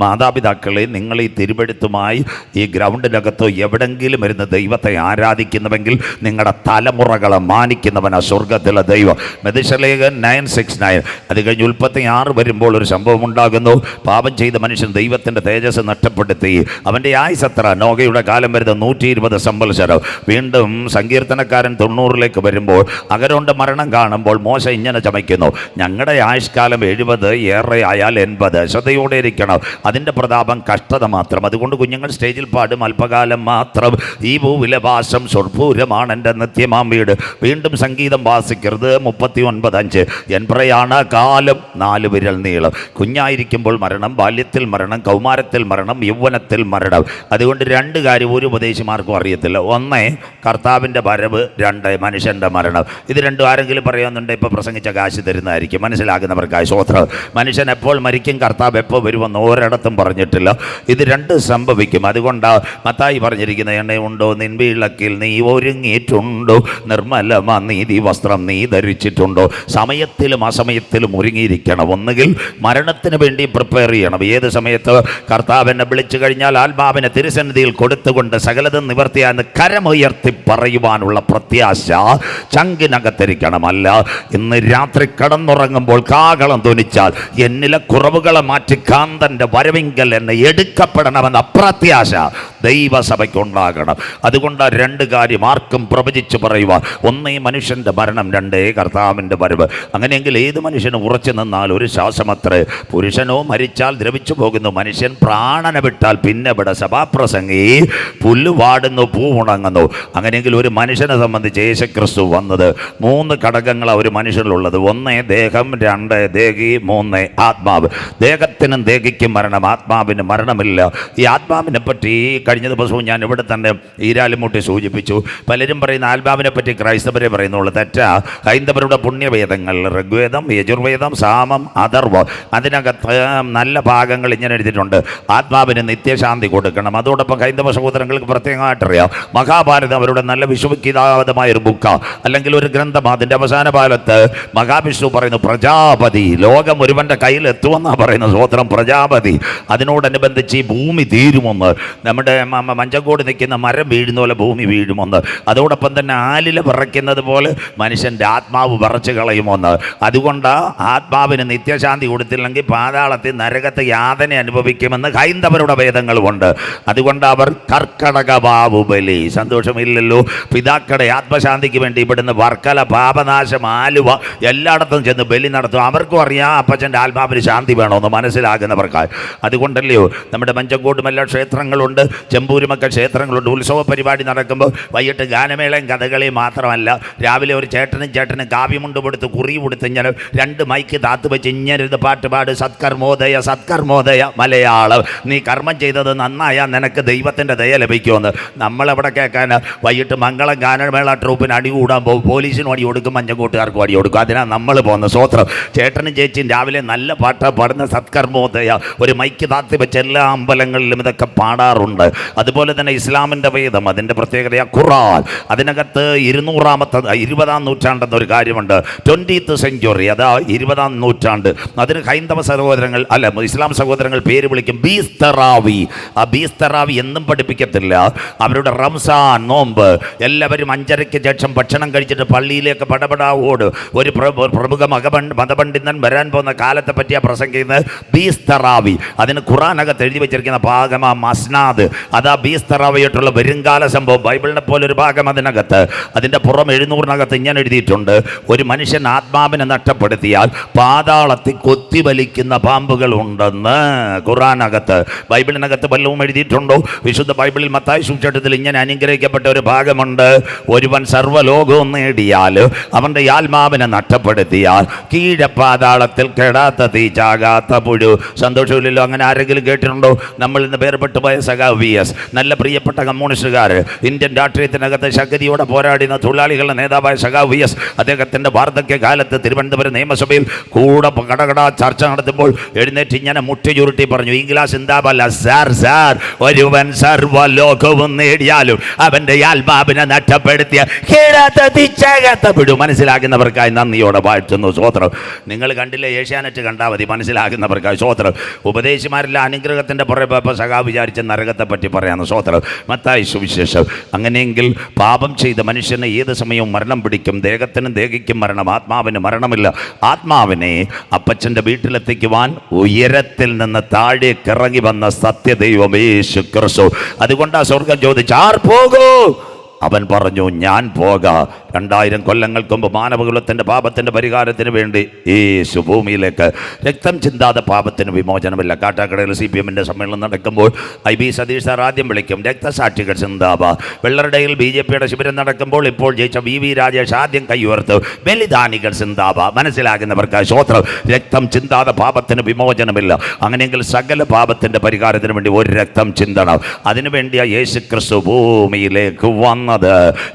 മാതാപിതാക്കളെ, നിങ്ങൾ ഈ തിരുവെഴുത്തുമായി ഈ ഗ്രൗണ്ടിനകത്തോ എവിടെങ്കിലും ഇരുന്ന് ദൈവത്തെ ആരാധിക്കുന്നുവെങ്കിൽ നിങ്ങളുടെ തലമുറകളെ മാനിക്കുന്നവനാ സ്വർഗത്തിലെ ദൈവം. മെതുശലേഖൻ 9:6-9. അത് കഴിഞ്ഞ് 36 വരുമ്പോൾ ഒരു സംഭവം ഉണ്ടാകുന്നു. പാപം ചെയ്ത മനുഷ്യൻ ദൈവത്തിൻ്റെ തേജസ് നഷ്ടപ്പെടുത്തി. അവൻ്റെ ആയുസ് എത്ര? നോഹയുടെ കാലം വരുന്ന 120 സംവത്സരം. വീണ്ടും സങ്കീർത്തനക്കാരൻ 90ലേക്ക് വരുമ്പോൾ അഹരോന്റെ മരണം കാണുമ്പോൾ മോശ ഇങ്ങനെ ചമയ്ക്കുന്നു, ഞങ്ങളുടെ ആയുഷ്കാലം 70, ഏറെ ആയാൽ 80. ശ്രദ്ധയോടെ ഇരിക്കണം. അതിൻ്റെ പ്രതാപം കഷ്ടത മാത്രം. അതുകൊണ്ട് കുഞ്ഞുങ്ങൾ സ്റ്റേജിൽ പാടും, അല്പകാലം മാത്രം ഈ ഭൂവിലെ വാസം സ്വർപ്പൂരമാണ് എൻ്റെ നിത്യമാം വീട്. വീണ്ടും സംഗീതം വാസിക്കരുത്. 39:5. എൻ പ്രയാണ കാലം 4 വിരൽ നീളം. കുഞ്ഞായിരിക്കുമ്പോൾ മരണം, ബാല്യത്തിൽ മരണം, കൗമാരത്തിൽ മരണം, യൗവനത്തിൽ മരണം. അതുകൊണ്ട് 2 കാര്യം ഒരു ഉപദേശിമാർക്കും അറിയത്തില്ല. 1 കർത്താവിൻ്റെ വരവ്, 2 മനുഷ്യൻ്റെ മരണം. ഇത് രണ്ടും ആരെങ്കിലും പറയുന്നുണ്ട് ഇപ്പോൾ പ്രസംഗിച്ച കാശ് തരുന്നതായിരിക്കും. മനസ്സിലാകുന്നവർക്കായി സ്വോത്രം. മനുഷ്യൻ എപ്പോൾ മരിക്കും, കർത്താവ് എപ്പോൾ വരുമെന്ന് ഒരിടത്തും പറഞ്ഞിട്ടില്ല. ഇത് 2 സംഭവിക്കും. അതുകൊണ്ടാണ് മത്തായി പറഞ്ഞിരിക്കുന്നത്, എണ്ണയുണ്ടോ നിൻ വിളക്കിൽ, നീ ഒരുങ്ങിയിട്ടുണ്ടോ, നിർമ്മലമാ നീതി വസ്ത്രം നീ ധരിച്ചിട്ടുണ്ടോ. സമയത്തിലും അസമയത്തിലും ഒരുങ്ങിയിരിക്കണം. ഒന്നുകിൽ മരണത്തിന് വേണ്ടി പ്രിപ്പയർ ചെയ്യണം. ഏത് സമയത്ത് കർത്താവിനെ വിളിച്ചു കഴിഞ്ഞാൽ ആത്മാവിനെ തിരുസന്നിധിയിൽ കൊടുത്തുകൊണ്ട് സകലതും നിവർത്തിയാന്ന് കരമുയർത്തി പറയുവാനുള്ള പ്രത്യാശ ചങ്കിനകത്തിരിക്കണം. അല്ല ഇന്ന് രാത്രി കടന്നുറങ്ങുമ്പോൾ കാഹളം ധ്വനിച്ചാൽ എന്നിലെ കുറവുകളെ മാറ്റി കാന്തൻ്റെ വരവിങ്കൽ എന്നെ എടുക്കപ്പെടണമെന്ന പ്രത്യാശ ദൈവസഭയ്ക്കുണ്ടാകണം. അതുകൊണ്ട് 2 കാര്യം ആർക്കും പ്രവചിച്ച് പറയുക. 1 മനുഷ്യൻ്റെ മരണം, 2 കർത്താവിൻ്റെ വരവ്. അങ്ങനെയെങ്കിൽ ഏത് മനുഷ്യനും ഉറച്ചു നിന്നാൽ ഒരു ശ്വാസമത്രേ. പുരുഷനോ മരിച്ചാൽ ദ്രവിച്ചു പോകുന്നു, മനുഷ്യൻ പ്രാണനെ വിട്ടാൽ പിന്നെ ഇവിടെ സഭാപ്രസംഗി പുല്ല് വാടുന്നു, പൂ ഉണങ്ങുന്നു. അങ്ങനെയെങ്കിൽ ഒരു മനുഷ്യനെ സംബന്ധിച്ച് യേശുക്രിസ്തു വന്നത് 3 ഘടകങ്ങളാണ് ഒരു മനുഷ്യനിലുള്ളത്. 1 ദേഹം, 2 ദേഹി, 3 ആത്മാവ്. ദേഹത്തിനും ദേഹിക്കും മരണം, ആത്മാവിന് മരണമില്ല. ഈ ആത്മാവിനെ പറ്റി കഴിഞ്ഞ ദിവസവും ഞാൻ ഇവിടെ തന്നെ ഈരാലിമുട്ടി സൂചിപ്പിച്ചു. പലരും പറയുന്ന ആത്മാവിനെ പറ്റി ക്രൈസ്തവരെ പറയുന്നുള്ളൂ. തെറ്റാ. ഹൈന്ദവരുടെ പുണ്യവേദങ്ങൾ ഋഗ്വേദം, യജുർവേദം, സാമം, അഥർവം, അതിനകത്ത് നല്ല ഭാഗങ്ങൾ ഇങ്ങനെ എഴുതിയിട്ടുണ്ട്. ആത്മാവിന് നിത്യശാന്തി കൊടുക്കണം. അതോടൊപ്പം ഹൈന്ദവ സഹോദരങ്ങൾക്ക് പ്രത്യേകമായിട്ടറിയാം, മഹാഭാരതം അവരുടെ നല്ല വിശ്വവിഖ്യാതമായ ഒരു ബുക്കാണ്, അല്ലെങ്കിൽ ഒരു ഗ്രന്ഥം. അതിൻ്റെ അവസാന കാലത്ത് മഹാവിഷ്ണു പറയുന്നു, പ്രജാപതി ലോകം ഒരുവൻ്റെ കയ്യിൽ എത്തുമെന്നാണ് പറയുന്നത്. സ്വോത്രം. പ്രജാപതി. അതിനോടനുബന്ധിച്ച് ഈ ഭൂമി തീരുമെന്ന്, നമ്മുടെ മഞ്ചങ്കോട് നിൽക്കുന്ന മരം വീഴുന്ന പോലെ ഭൂമി വീഴുമെന്ന്. അതോടൊപ്പം തന്നെ ആലില വിറയ്ക്കുന്നത് പോലെ മനുഷ്യൻ്റെ ആത്മാവ് വിറച്ച് കളയുമെന്ന്. അതുകൊണ്ട് ആത്മാവിന് നിത്യശാന്തി കൊടുത്തില്ലെങ്കിൽ പാതാളത്തിൽ നരകത്തെ യാതന അനുഭവിക്കുമെന്ന് ഹൈന്ദവരുടെ വേദങ്ങളുമുണ്ട്. അതുകൊണ്ട് അവർ കർക്കടക ബാഹുബലി, സന്തോഷമില്ലല്ലോ, പിതാക്കളുടെ ആത്മശാന്തിക്ക് വേണ്ടി ഇവിടുന്ന് വർക്കല, പാപനാശം, ആലുവ എല്ലായിടത്തും ചെന്ന് ബലി നടത്തും. അവർക്കും അറിയാം അപ്പച്ചൻ്റെ ആത്മാവിന് ശാന്തി വേണമെന്ന് മനസ്സിലാകുന്നവർക്കായി. അതുകൊണ്ടല്ലയോ നമ്മുടെ മഞ്ചങ്കോട്ടും എല്ലാ ക്ഷേത്രങ്ങളുണ്ട്, ചെമ്പൂരുമൊക്കെ ക്ഷേത്രങ്ങളുണ്ട്. ഉത്സവ പരിപാടി നടക്കുമ്പോൾ വൈകിട്ട് ഗാനമേളയും കഥകളിയും മാത്രമല്ല, രാവിലെ ഒരു ചേട്ടനും കാവ്യമുണ്ട് കൊടുത്ത് കുറി കൊടുത്ത് ഇങ്ങനെ 2 മൈക്ക് താത്ത് വെച്ച് ഇങ്ങനെ ഇത് പാട്ട് പാട്, സത്കർമ്മോദയ സത്കർമ്മോദയ മലയാളം, നീ കർമ്മം ചെയ്തത് നന്നായ നിനക്ക് ദൈവത്തിൻ്റെ ദയ ലഭിക്കുമെന്ന്. നമ്മളെവിടെ കേൾക്കാൻ വൈകിട്ട് മംഗളം ഗാനമേള ട്രൂപ്പിന് അടി കൂടാൻ പോകും, പോലീസിനും അടി കൊടുക്കും, മഞ്ചങ്കോട്ടുകാർക്കും അടി കൊടുക്കും. അതിനാണ് നമ്മൾ പോകുന്നത്. സ്വോത്രം. ചേട്ടനും ചേച്ചിയും രാവിലെ നല്ല പാട്ട് പാടുന്ന സത്കർമ്മോദയ ഒരു മൈക്ക് താത്തി വെച്ച് എല്ലാ അമ്പലങ്ങളിലും ഇതൊക്കെ പാടാറുണ്ട്. അതുപോലെ തന്നെ ഇസ്ലാമിൻ്റെ വേദം, അതിൻ്റെ പ്രത്യേകത ഖുർആൻ. അതിനകത്ത് 20-ാം നൂറ്റാണ്ടെന്നൊരു കാര്യമുണ്ട്. 20th century, അതാ 20ാം നൂറ്റാണ്ട്. അതിന് ഹൈന്ദവ സഹോദരങ്ങൾ അല്ല ഇസ്ലാം സഹോദരങ്ങൾ പേര് വിളിക്കും ബീസ്തറാവി. ആ ബീസ്തറാവി എന്നും പഠിപ്പിക്കത്തില്ല. അവരുടെ റംസാൻ നോമ്പ് എല്ലാവരും 5:30-ക്ക് ശേഷം ഭക്ഷണം കഴിച്ചിട്ട് പള്ളിയിലേക്ക് പടപടാ ഓടും. ഒരു പ്രമുഖ മതപണ്ഡിതൻ വരാൻ പോകുന്ന കാലത്തെ പറ്റിയാണ് പ്രസംഗിക്കുന്നത്. ബീസ്തറാവി. അതിന് ഖുർആനകത്ത് എഴുതി വെച്ചിരിക്കുന്ന ഭാഗമാ മസ്നാദ്. അതാ ബീസ്തറാവായിട്ടുള്ള വരുംകാല സംഭവം. ബൈബിളിനെ പോലെ ഒരു ഭാഗം അതിനകത്ത്, അതിൻ്റെ പുറം 700-നകത്ത് ഇങ്ങനെ എഴുതിയിട്ടുണ്ട്: ഒരു മനുഷ്യൻ ആത്മാവിനെ നഷ്ടപ്പെടുത്തിയാൽ പാതാളത്തിൽ കൊത്തിവലിക്കുന്ന പാമ്പുകൾ ഉണ്ടെന്ന്. ഖുർആനകത്ത്, ബൈബിളിനകത്ത് വല്ലതും എഴുതിയിട്ടുണ്ടോ? വിശുദ്ധ ബൈബിളിൽ മത്തായി സുവിശേഷത്തിൽ ഇങ്ങനെ അനുഗ്രഹിക്കപ്പെട്ട ഒരു ഭാഗമുണ്ട്: ഒരുവൻ സർവ്വലോകവും നേടിയാൽ അവൻ്റെ ആത്മാവിനെ നഷ്ടപ്പെടുത്തിയാൽ കീഴപ്പാതാളത്തിൽ കെടാത്ത തീ, ചാകാത്ത പുഴു. സന്തോഷമില്ലല്ലോ. അങ്ങനെ ആരെങ്കിലും കേട്ടിട്ടുണ്ടോ? നമ്മൾ ഇന്ന് പേർപ്പെട്ടു പോയ സഖാവ് VS, നല്ല പ്രിയപ്പെട്ട കമ്മ്യൂണിസ്റ്റുകാർ, ഇന്ത്യൻ രാഷ്ട്രീയത്തിനകത്ത് ശക്തിയോടെ പോരാടുന്ന തൊഴിലാളികളുടെ നേതാവായ സഖാവ് VS, അദ്ദേഹത്തിൻ്റെ വാർദ്ധക്യകാലത്ത് തിരുവനന്തപുരം നിയമസഭയിൽ കൂടെ കടകട ചർച്ച നടത്തുമ്പോൾ എഴുന്നേറ്റ് ഇങ്ങനെ മുട്ടി ചുരുട്ടി പറഞ്ഞു: ഇംഗ്ലാസ് എന്താവല്ല സാർ, സാർ, ഒരുവൻ സർവ്വലോകവും നേടിയാലും അവൻ്റെ ആത്മാവിനെ നഷ്ടപ്പെടുത്തിയ വിടും. മനസ്സിലാകുന്നവർക്കായി നന്ദിയോടെ വാഴ്ത്തുന്നു. സ്വോത്രം. നിങ്ങൾ കണ്ടില്ലേ? ഏഷ്യാനെറ്റ് കണ്ടാൽ മതി, മനസ്സിലാകുന്നവർക്കായി സ്വോത്രം. ഉപദേശിമാരിലെ അനുഗ്രഹത്തിൻ്റെ പുറകെ സഖാവ് വിചാരിച്ച നരകത്തെ പറ്റി പറയാമെന്ന്. സ്വോത്രം. മത്തായി സുവിശേഷം. അങ്ങനെയെങ്കിൽ പാപം ചെയ്ത മനുഷ്യന് ഏത് സമയവും മരണം പിടിക്കും. ദേഹത്തിനും ദേഹിക്കും മരണം, ആത്മാവിന് മരണമില്ല. ആത്മാവിനെ അപ്പച്ചൻ്റെ വീട്ടിലെത്തിക്കുവാൻ ഉയരത്തിൽ നിന്ന് താഴേക്കിറങ്ങി വന്ന സത്യദൈവം യേശു ക്രിസ്തു. അതുകൊണ്ടാണ് സ്വർഗം ചോദിച്ചു: ആർ പോകൂ? അവൻ പറഞ്ഞു: ഞാൻ പോകാം. 2000 കൊല്ലങ്ങൾക്ക് മുമ്പ് മാനവകുലത്തിൻ്റെ പാപത്തിൻ്റെ പരിഹാരത്തിന് വേണ്ടി യേശു ഭൂമിയിലേക്ക് രക്തം ചിന്താതെ പാപത്തിന് വിമോചനമില്ല. കാട്ടാക്കടയിൽ CPM-ൻ്റെ സമ്മേളനം നടക്കുമ്പോൾ IB സതീഷ് സാർ ആദ്യം വിളിക്കും: രക്തസാക്ഷികൾ ചിന്താബ. വെള്ളറുടയിൽ BJP-യുടെ ശിബിരം നടക്കുമ്പോൾ ഇപ്പോൾ ജയിച്ച VV രാജേഷ് ആദ്യം കൈയുയർത്തു: ബലിദാനികൾ ചിന്താബ. മനസ്സിലാകുന്നവർക്ക് സ്വോത്രം. രക്തം ചിന്താതെ പാപത്തിന് വിമോചനമില്ല. അങ്ങനെയെങ്കിൽ സകല പാപത്തിൻ്റെ പരിഹാരത്തിന് വേണ്ടി ഒരു രക്തം ചിന്തണം. അതിനുവേണ്ടിയാ യേശു ക്രിസ്തു ഭൂമിയിലേക്ക് വന്നത്.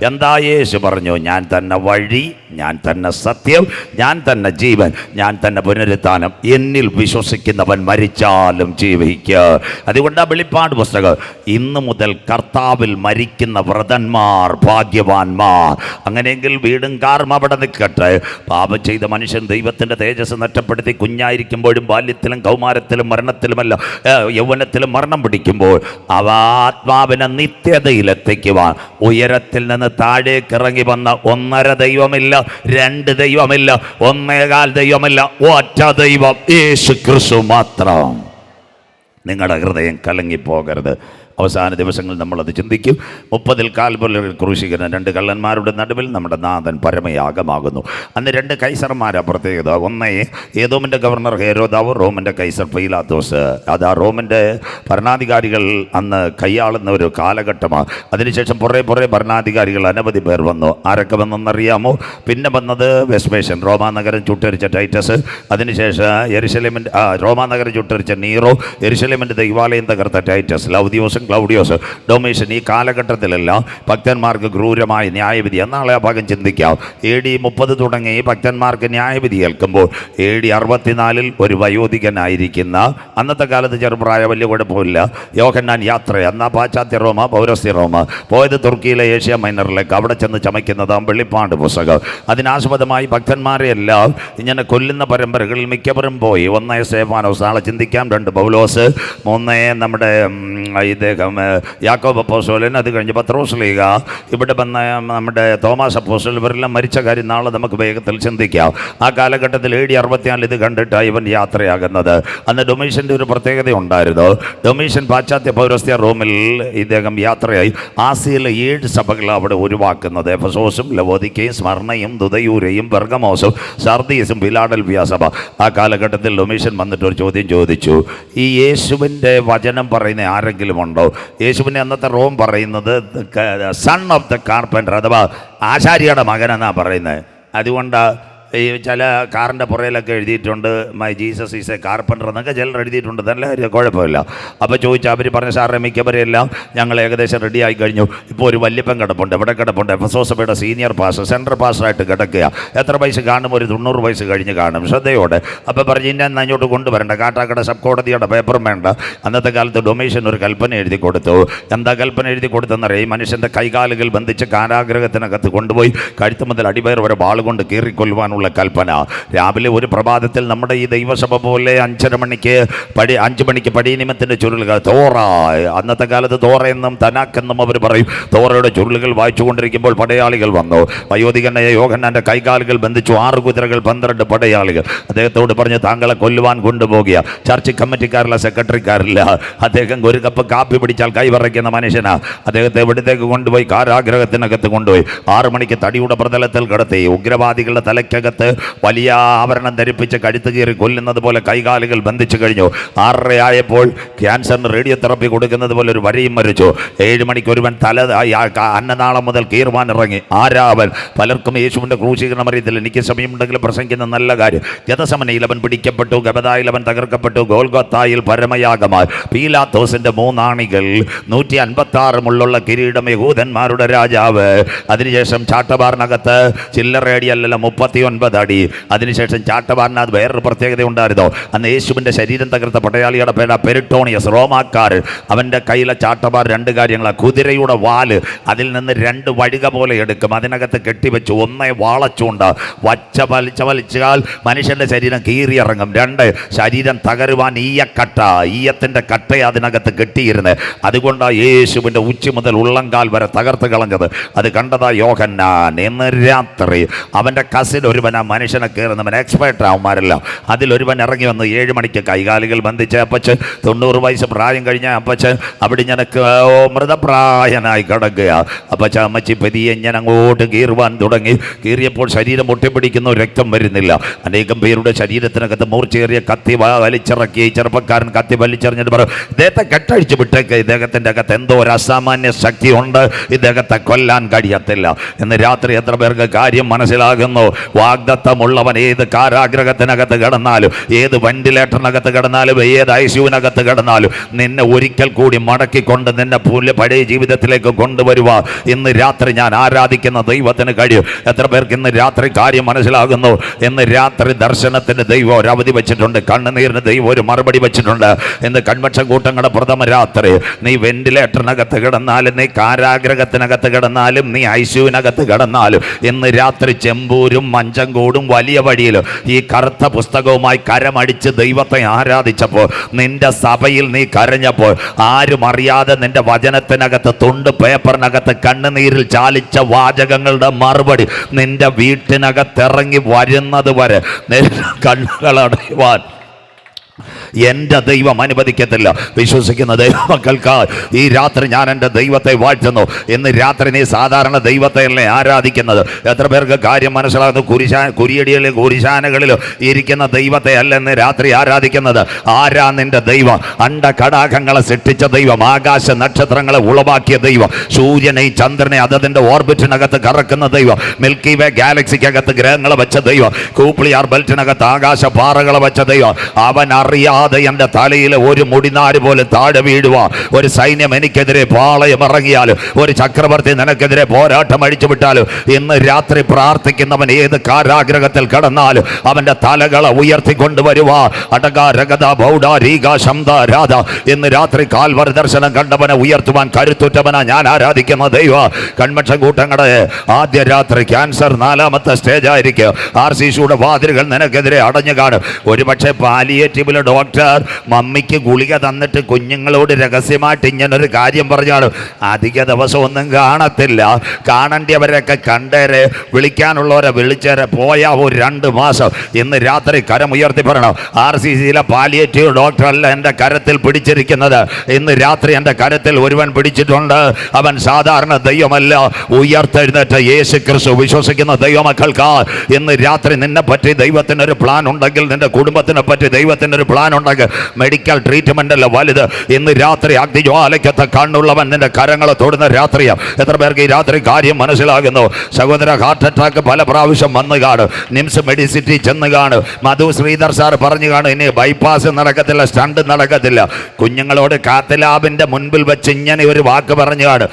എന്താ യേശു പറഞ്ഞു: ഞാൻ തന്നെ വഴി, ഞാൻ തന്നെ സത്യം, ഞാൻ തന്നെ ജീവൻ, ഞാൻ തന്നെ പുനരുത്ഥാനം. എന്നിൽ വിശ്വസിക്കുന്നവൻ മരിച്ചാലും ജീവിക്കുക. അതുകൊണ്ട് വെളിപ്പാട് പുസ്തകം: ഇന്നു മുതൽ കർത്താവിൽ മരിക്കുന്ന വ്രതന്മാർ ഭാഗ്യവാന്മാർ. അങ്ങനെയെങ്കിൽ വീടും കാറും അവിടെ നിൽക്കട്ടെ. പാപം ചെയ്ത മനുഷ്യൻ ദൈവത്തിൻ്റെ തേജസ് നഷ്ടപ്പെടുത്തി കുഞ്ഞായിരിക്കുമ്പോഴും ബാല്യത്തിലും കൗമാരത്തിലും മരണത്തിലുമല്ല യൗവനത്തിലും മരണം പിടിക്കുമ്പോൾ അവ ആത്മാവിനെ നിത്യതയിലെത്തിക്കുവാൻ ഉയരത്തിൽ നിന്ന് താഴേക്കിറങ്ങി വന്ന 1.5 ദൈവമില്ല, 2 ദൈവമില്ല, 1.25 ദൈവമില്ല, ഒറ്റ ദൈവം യേശു ക്രിസ്തു മാത്രം. നിങ്ങളുടെ ഹൃദയം കലങ്ങിപ്പോകരുത്. അവസാന ദിവസങ്ങളിൽ നമ്മളത് ചിന്തിക്കും. 30 കാൽവരിയിൽ ക്രൂശിക്കുന്ന 2 കള്ളന്മാരുടെ നടുവിൽ നമ്മുടെ നാഥൻ പരമയാഗമാകുന്നു. അന്ന് 2 കൈസർമാരാ പ്രത്യേകത. ഒന്ന് ഏദോമിൻ്റെ ഗവർണർ ഹെരോദാവ്, റോമിൻ്റെ കൈസർ പീലാത്തോസ്. അതാ റോമിൻ്റെ ഭരണാധികാരികൾ അന്ന് കൈയാളുന്ന ഒരു കാലഘട്ടമാണ്. അതിനുശേഷം പുറേ ഭരണാധികാരികൾ അനവധി പേർ വന്നു. ആരൊക്കെ വന്നെന്നറിയാമോ? പിന്നെ വന്നത് വെസ്പേഷ്യൻ, റോമാനഗരം ചുട്ടരിച്ച ടൈറ്റസ്, അതിനുശേഷം യെരുശലേമിൻ്റെ റോമാനഗരം ചുട്ടരിച്ച നീറോ, യെരുശലേമിൻ്റെ ദൈവാലയം തകർത്ത ടൈറ്റസ്, ലൗദിയോസും ക്ലൗഡിയോസ്, ഡൊമീഷ്യൻ. ഈ കാലഘട്ടത്തിലെല്ലാം ഭക്തന്മാർക്ക് ക്രൂരമായ ന്യായവിധി. എന്നാളെ ആ ഭാഗം ചിന്തിക്കാം. AD 30 തുടങ്ങി ഭക്തന്മാർക്ക് ന്യായവിധി ഏൽക്കുമ്പോൾ AD 64 ഒരു വയോധികനായിരിക്കുന്ന, അന്നത്തെ കാലത്ത് ചെറുപ്രായ, വലിയ കുഴപ്പമില്ല, യോഹന്നാൻ യാത്ര. എന്നാൽ പാശ്ചാത്യ റോമ, പൗരസ്ത്യ റോമ, പോയത് തുർക്കിയിലെ ഏഷ്യ മൈനറിലേക്ക്. അവിടെ ചെന്ന് ചമയ്ക്കുന്നതാം വെളിപ്പാട് പുസ്തകം. അതിനാസ്പദമായി ഭക്തന്മാരെ എല്ലാം ഇങ്ങനെ കൊല്ലുന്ന പരമ്പരകളിൽ മിക്കവരും പോയി. 1 സ്തേഫാനോസ്, നാളെ ചിന്തിക്കാം. 2 പൗലോസ്, 3 നമ്മുടെ ഇദ്ദേഹം യാക്കോബ് അപ്പോസ്തലൻ, അത് കഴിഞ്ഞ് പത്രോസ് ലീഗ, ഇവിടെ വന്ന നമ്മുടെ തോമസ് അപ്പോസ്തലൻ, ഇവരെല്ലാം മരിച്ച കാര്യം നാളെ നമുക്ക് വേഗത്തിൽ ചിന്തിക്കാം. ആ കാലഘട്ടത്തിൽ AD 64 ഇത് കണ്ടിട്ടാണ് ഇവൻ യാത്രയാകുന്നത്. അന്ന് ഡൊമീഷ്യൻ്റെ ഒരു പ്രത്യേകത ഉണ്ടായിരുന്നു. ഡൊമീഷ്യൻ പാശ്ചാത്യ പൗരസ്ത്യ റോമിൽ ഇദ്ദേഹം യാത്രയായി ആസിയയിലെ 7 സഭകൾ അവിടെ ഒഴിവാക്കുന്നത്: എഫസോസും ലവോദിക്കയും സ്മർണയും ദുദയൂരയും പെർഗമോസും സർദീസും ഫിലാഡൽഫിയ സഭ. ആ കാലഘട്ടത്തിൽ ഡൊമീഷ്യൻ വന്നിട്ട് ഒരു ചോദ്യം ചോദിച്ചു: ഈ യേശുവിൻ്റെ വചനം പറയുന്ന ആരെങ്കിലും ഉണ്ടോ? യേശുവിനെ അന്നത്തെ റോം പറയുന്നത് സൺ ഓഫ് ദ കാർപ്പൻ്റർ, അഥവാ ആശാരിയുടെ മകനെന്നാണ് പറയുന്നത്. അതുകൊണ്ട് ഈ ചില കാറിൻ്റെ പുറയിലൊക്കെ എഴുതിയിട്ടുണ്ട് my Jesus is A carpenter എന്നൊക്കെ ചിലർ എഴുതിയിട്ടുണ്ട്. നല്ല കുഴപ്പമില്ല. അപ്പോൾ ചോദിച്ചാൽ അവർ പറഞ്ഞ സാറിനെ മിക്കവരെല്ലാം ഞങ്ങൾ ഏകദേശം റെഡിയായി കഴിഞ്ഞു. ഇപ്പോൾ ഒരു വല്യപ്പൻ കിടപ്പുണ്ട്, എവിടെ കിടപ്പുണ്ട്? എഫസോസ് സഭയുടെ സീനിയർ പാസ്റ്റർ, സെൻട്രൽ പാസ്റ്ററായിട്ട് കിടക്കുക. എത്ര വയസ്സ് കാണും? ഒരു 90 വയസ്സ് കഴിഞ്ഞ് കാണും. ശ്രദ്ധയോടെ. അപ്പോൾ പറഞ്ഞ് ഇന്ന അങ്ങോട്ട് കൊണ്ടുവരണ്ട, കാട്ടാക്കട സബ് കോടതിയുടെ പേപ്പറും വേണ്ട. അന്നത്തെ കാലത്ത് ഡൊമീഷ്യൻ ഒരു കൽപ്പന എഴുതി കൊടുത്തു. എന്താ കൽപ്പന എഴുതി കൊടുത്തെന്നറിയാം? ഈ മനുഷ്യൻ്റെ കൈകാലുകൾ ബന്ധിച്ച് കാരാഗ്രഹത്തിനകത്ത് കൊണ്ടുപോയി കഴുത്ത് മുതൽ അടിവയർ വരെ വാൾ കൊണ്ട് കീറിക്കൊല്ലുവാൻ കൊണ്ടുപോകാനുള്ള കൽപ്പന. രാവിലെ ഒരു പ്രഭാതത്തിൽ നമ്മുടെ ഈ ദൈവസഭ പോലെ 5:30 മണിക്ക് 5 മണിക്ക് പടിനിമത്തിൻ്റെ ചുരുളുകൾ തോറ, അന്നത്തെ കാലത്ത് തോറയെന്നും തനാക്കെന്നും അവർ പറയും. തോറയുടെ ചുരുളുകൾ വായിച്ചുകൊണ്ടിരിക്കുമ്പോൾ പടയാളികൾ വന്നു. വയോധികനായ യോഹന്നാൻ്റെ കൈകാലുകൾ ബന്ധിച്ചു. 6 കുതിരകൾ, 12 പടയാളികൾ. അദ്ദേഹത്തോട് പറഞ്ഞു, താങ്കളെ കൊല്ലുവാൻ കൊണ്ടുപോകുക. ചർച്ച് കമ്മിറ്റിക്കാരില്ല, സെക്രട്ടറിക്കാരില്ല. അദ്ദേഹം ഒരു കപ്പ് കാപ്പി പിടിച്ചാൽ കൈവറയ്ക്കുന്ന മനുഷ്യനാണ്. അദ്ദേഹത്തെ ഇവിടത്തേക്ക് കൊണ്ടുപോയി കാരാഗ്രഹത്തിനകത്ത് കൊണ്ടുപോയി 6 മണിക്ക് തടിയുടെ പ്രതലത്തിൽ കിടത്തി. ഉഗ്രവാദികളുടെ തലയ്ക്കകത്ത് വലിയ ആവരണം ധരിപ്പിച്ച് കഴുത്ത് കീറി കൊല്ലുന്നത് പോലെ കൈകാലുകൾ ബന്ധിച്ചു കഴിഞ്ഞു. 6:30 ആയപ്പോൾ ക്യാൻസറിന് റേഡിയോ തെറപ്പി കൊടുക്കുന്നത് പോലെ ഒരു വരയും മരിച്ചു. 7 മണിക്ക് ഒരുവൻ അന്നനാളം മുതൽ കീറുവാൻ ഇറങ്ങി. ആരാവൻ? പലർക്കും യേശുവിൻ്റെ ക്രൂശീകരണം അറിയത്തില്ല. എനിക്ക് സമയമുണ്ടെങ്കിൽ പ്രസംഗിക്കുന്ന നല്ല കാര്യം. ഗതസമനയിൽ അവൻ പിടിക്കപ്പെട്ടു, ഗബദായിൽ അവൻ തകർക്കപ്പെട്ടു, ഗോൽഗോത്തായിൽ പരമയാഗമായി. പീലാത്തോസിന്റെ 3 ആണികൾ, 156 മുള്ളുള്ള കിരീടം, യഹൂദന്മാരുടെ രാജാവ്. അതിനുശേഷം ചാട്ടവാറിനകത്ത് ചില്ലറയടിയല്ല 39 അടി. അതിനുശേഷം ചാട്ടവാറിനകത്ത് വേറൊരു പ്രത്യേകത ഉണ്ടായിരുന്നു. അന്ന് യേശുവിൻ്റെ ശരീരം തകർത്ത പടയാളിയുടെ പേര് പെരിട്ടോണിയസ്. റോമാക്കാർ അവൻ്റെ കയ്യിലെ ചാട്ടവാർ 2 കാര്യങ്ങളാണ്. കുതിരയുടെ വാല് അതിൽ നിന്ന് 2 വഴിക പോലെ എടുക്കും, അതിനകത്ത് കെട്ടിവെച്ചു. 1 വാളച്ചുണ്ട്, വലിച്ചാൽ മനുഷ്യൻ്റെ ശരീരം കീറിയിറങ്ങും. 2 ശരീരം തകരുവാൻ ഈയത്തിൻ്റെ കട്ട അതിനകത്ത് കെട്ടിയിരുന്നത്. അതുകൊണ്ടാണ് യേശുവിൻ്റെ ഉച്ചി മുതൽ ഉള്ളങ്കാൽ വരെ തകർത്ത് കളഞ്ഞത്. അത് കണ്ടതാ യോഹന്നാൻ. ഇന്ന് രാത്രി അവൻ്റെ കസിൻ ഒരുവൻ ആ മനുഷ്യനെ കയറുന്നവൻ, എക്സ്പേർട്ട് അവന്മാരെല്ലാം. അതിലൊരുവൻ ഇറങ്ങി വന്നു. 7 മണിക്ക് കൈകാലുകൾ ബന്ധിച്ച് അപ്പച്ച് 90 വയസ്സ് പ്രായം കഴിഞ്ഞ അപ്പച്ച് അവിടെ ഞാൻ മൃതപ്രായനായി കിടക്കുക. അപ്പച്ച അമ്മച്ചി പതിയെ ഞാൻ അങ്ങോട്ട് കീറുവാൻ തുടങ്ങി. കീറിയപ്പോൾ ശരീരം ഒട്ടിപ്പിടിക്കുന്നു, രക്തം വരുന്നില്ല. അനേകം പേരുടെ ശരീരത്തിനകത്ത് മൂർച്ചയേറിയ കത്തി വലിച്ചിറക്കി. ചെറുപ്പക്കാരൻ കത്തി വലിച്ചെറിഞ്ഞിട്ട് പറയും, ഇദ്ദേഹത്തെ കെട്ടഴിച്ചു വിട്ടേക്ക്, ഇദ്ദേഹത്തിൻ്റെ അകത്ത് എന്തോ ഒരു അസാമാന്യ ശക്തി ഉണ്ട്, ഇദ്ദേഹത്തെ കൊല്ലാൻ കഴിയത്തില്ല. എന്ന് രാത്രി എത്ര പേർക്ക് കാര്യം മനസ്സിലാകുന്നു? വാഗ്ദത്തമുള്ളവൻ ഏത് കാരാഗ്രഹത്തിനകത്ത് കിടന്നാലും, ഏത് വെന്റിലേറ്ററിനകത്ത് കിടന്നാലും, ഏത് ICUവിനകത്ത് കിടന്നാലും നിന്നെ ഒരിക്കൽ കൂടി മടക്കിക്കൊണ്ട് നിന്നെ പഴയ ജീവിതത്തിലേക്ക് കൊണ്ടുവരുക. ഇന്ന് രാത്രി ഞാൻ ആരാധിക്കുന്ന ദൈവത്തിന് കഴിയും. എത്ര പേർക്ക് ഇന്ന് രാത്രി കാര്യം മനസ്സിലാകുന്നു? ഇന്ന് രാത്രി ദർശനത്തിന് ദൈവം ഒരു അവധി വെച്ചിട്ടുണ്ട്, കണ്ണുനീരിന് ദൈവം ഒരു മറുപടി വെച്ചിട്ടുണ്ട്. ഇന്ന് കൺവെൻഷൻ കൂട്ടങ്ങളുടെ പ്രഥമ രാത്രി നീ വെന്റിലേറ്ററിനകത്ത് കിടന്നാലും, നീ കാരാഗ്രഹത്തിനകത്ത് കിടന്നാലും, നീ ICUവിനകത്ത് കിടന്നാലും, ഇന്ന് രാത്രി ചെമ്പൂരും മഞ്ചങ്കോടും വലിയ വഴിയിലും ഈ കറുത്ത പുസ്തകവുമായി കരമടിച്ച് ദൈവത്തെ ആരാധിച്ചപ്പോൾ, നിന്റെ സഭയിൽ നീ കരഞ്ഞപ്പോൾ, ആരും അറിയാതെ നിന്റെ വചനത്തിനകത്ത് തുണ്ട് പേപ്പറിനകത്ത് കണ്ണുനീരിൽ ചാലിച്ച വാചകങ്ങളുടെ മറുപടി നിന്റെ വീട്ടിനകത്തിറങ്ങി വരുന്നത് വരെ കണ്ണുകളടയുവാൻ എൻ്റെ ദൈവം അനുവദിക്കത്തില്ല. വിശ്വസിക്കുന്ന ദൈവമക്കൾക്ക് ഈ രാത്രി ഞാൻ എൻ്റെ ദൈവത്തെ വാഴ്ത്തുന്നു. ഇന്ന് രാത്രി നീ സാധാരണ ദൈവത്തെയല്ലേ ആരാധിക്കുന്നത്? എത്ര പേർക്ക് കാര്യം മനസ്സിലാകുന്നു? കുരിയടികളിലും കുരിശാനകളിലും ഇരിക്കുന്ന ദൈവത്തെ അല്ല ഇന്ന് രാത്രി ആരാധിക്കുന്നത്. ആരാ നിന്റെ ദൈവം? അണ്ടകടാകങ്ങളെ സൃഷ്ടിച്ച ദൈവം, ആകാശ നക്ഷത്രങ്ങളെ ഉളവാക്കിയ ദൈവം, സൂര്യനെയും ചന്ദ്രനെ അതതിൻ്റെ ഓർബിറ്റിനകത്ത് കറക്കുന്ന ദൈവം, മിൽക്കി വേ ഗാലക്സിക്കകത്ത് ഗ്രഹങ്ങളെ വെച്ച ദൈവം, കൂപ്ലിയാർ ബെൽറ്റിനകത്ത് ആകാശ പാറകളെ വെച്ച ദൈവം. അവൻ അറിയാതെ എൻ്റെ തലയിൽ ഒരു മുടിനാര് പോലെ താഴെ വീഴുക. ഒരു സൈന്യം എനിക്കെതിരെ പാളയം ഇറങ്ങിയാലും, ഒരു ചക്രവർത്തി നിനക്കെതിരെ പോരാട്ടം അഴിച്ചു വിട്ടാലും, ഇന്ന് രാത്രി പ്രാർത്ഥിക്കുന്നവൻ ഏത് കാരാഗ്രഹത്തിൽ കടന്നാലും അവൻ്റെ തലകളെ ഉയർത്തിക്കൊണ്ടുവരുക. ഇന്ന് രാത്രി കാൽവരി ദർശനം കണ്ടവനെ ഉയർത്തുവാൻ കരുത്തുറ്റവനാ ഞാൻ ആരാധിക്കുന്ന ദൈവ. കൺവെൻഷൻ കൂട്ടങ്ങളുടെ ആദ്യ രാത്രി ക്യാൻസർ 4ാമത്തെ സ്റ്റേജ് ആയിരിക്കും. RCCയുടെ വാതിലുകൾ നിനക്കെതിരെ അടഞ്ഞു കാണും. ഒരുപക്ഷെ പാലിയേറ്റീവിലെ ഡോക്ടർ മമ്മിക്ക് ഗുളിക തന്നിട്ട് കുഞ്ഞുങ്ങളോട് രഹസ്യമായിട്ട് ഇങ്ങനൊരു കാര്യം പറഞ്ഞാലും അധിക ദിവസം ഒന്നും കാണത്തില്ല. കാണേണ്ടിയവരൊക്കെ കണ്ടേരെ, വിളിക്കാനുള്ളവരെ വിളിച്ചേരെ, പോയാ ഒരു 2 മാസം. ഇന്ന് രാത്രി കരമുയർത്തി പറയണം, RCCയിലെ പാലിയേറ്റീവ് ഡോക്ടറല്ല എൻ്റെ കരത്തിൽ പിടിച്ചിരിക്കുന്നത്. ഇന്ന് രാത്രി എൻ്റെ കരത്തിൽ ഒരുവൻ പിടിച്ചിട്ടുണ്ട്. അവൻ സാധാരണ ദൈവമല്ല, ഉയർത്തെഴുന്നേറ്റ യേശു ക്രിസ്തു. വിശ്വസിക്കുന്ന ദൈവമക്കൾക്ക് ഇന്ന് രാത്രി നിന്നെ പറ്റി ദൈവത്തിനൊരു പ്ലാൻ ഉണ്ടെങ്കിൽ, നിന്റെ കുടുംബത്തിനെ പറ്റി ദൈവത്തിനൊരു പ്ലാൻ ഉണ്ടെങ്കിൽ, മെഡിക്കൽ ട്രീറ്റ്മെന്റ് അല്ല വലുത്. ഇന്ന് രാത്രി അഗ്നിജ്വാലയ്ക്കത്തെ കണ്ണുള്ളവൻ നിന്റെ കരങ്ങളെ തൊടുന്ന രാത്രിയാണ്. എത്ര പേർക്ക് ഈ രാത്രി കാര്യം മനസ്സിലാകുന്നു? സഹോദര, ഹാർട്ട് അറ്റാക്ക് പല പ്രാവശ്യം വന്നു കാണും, നിംസ് മെഡിസിറ്റി ചെന്ന് കാണും, മധു ശ്രീധർ സാർ പറഞ്ഞു കാണും, ഇനി ബൈപ്പാസ് നടക്കത്തില്ല, സ്റ്റണ്ട് നടക്കത്തില്ല. കുഞ്ഞുങ്ങളോട് കാത്തലാബിന്റെ മുൻപിൽ വെച്ച് ഇങ്ങനെ ഒരു വാക്ക് പറഞ്ഞു കാണും,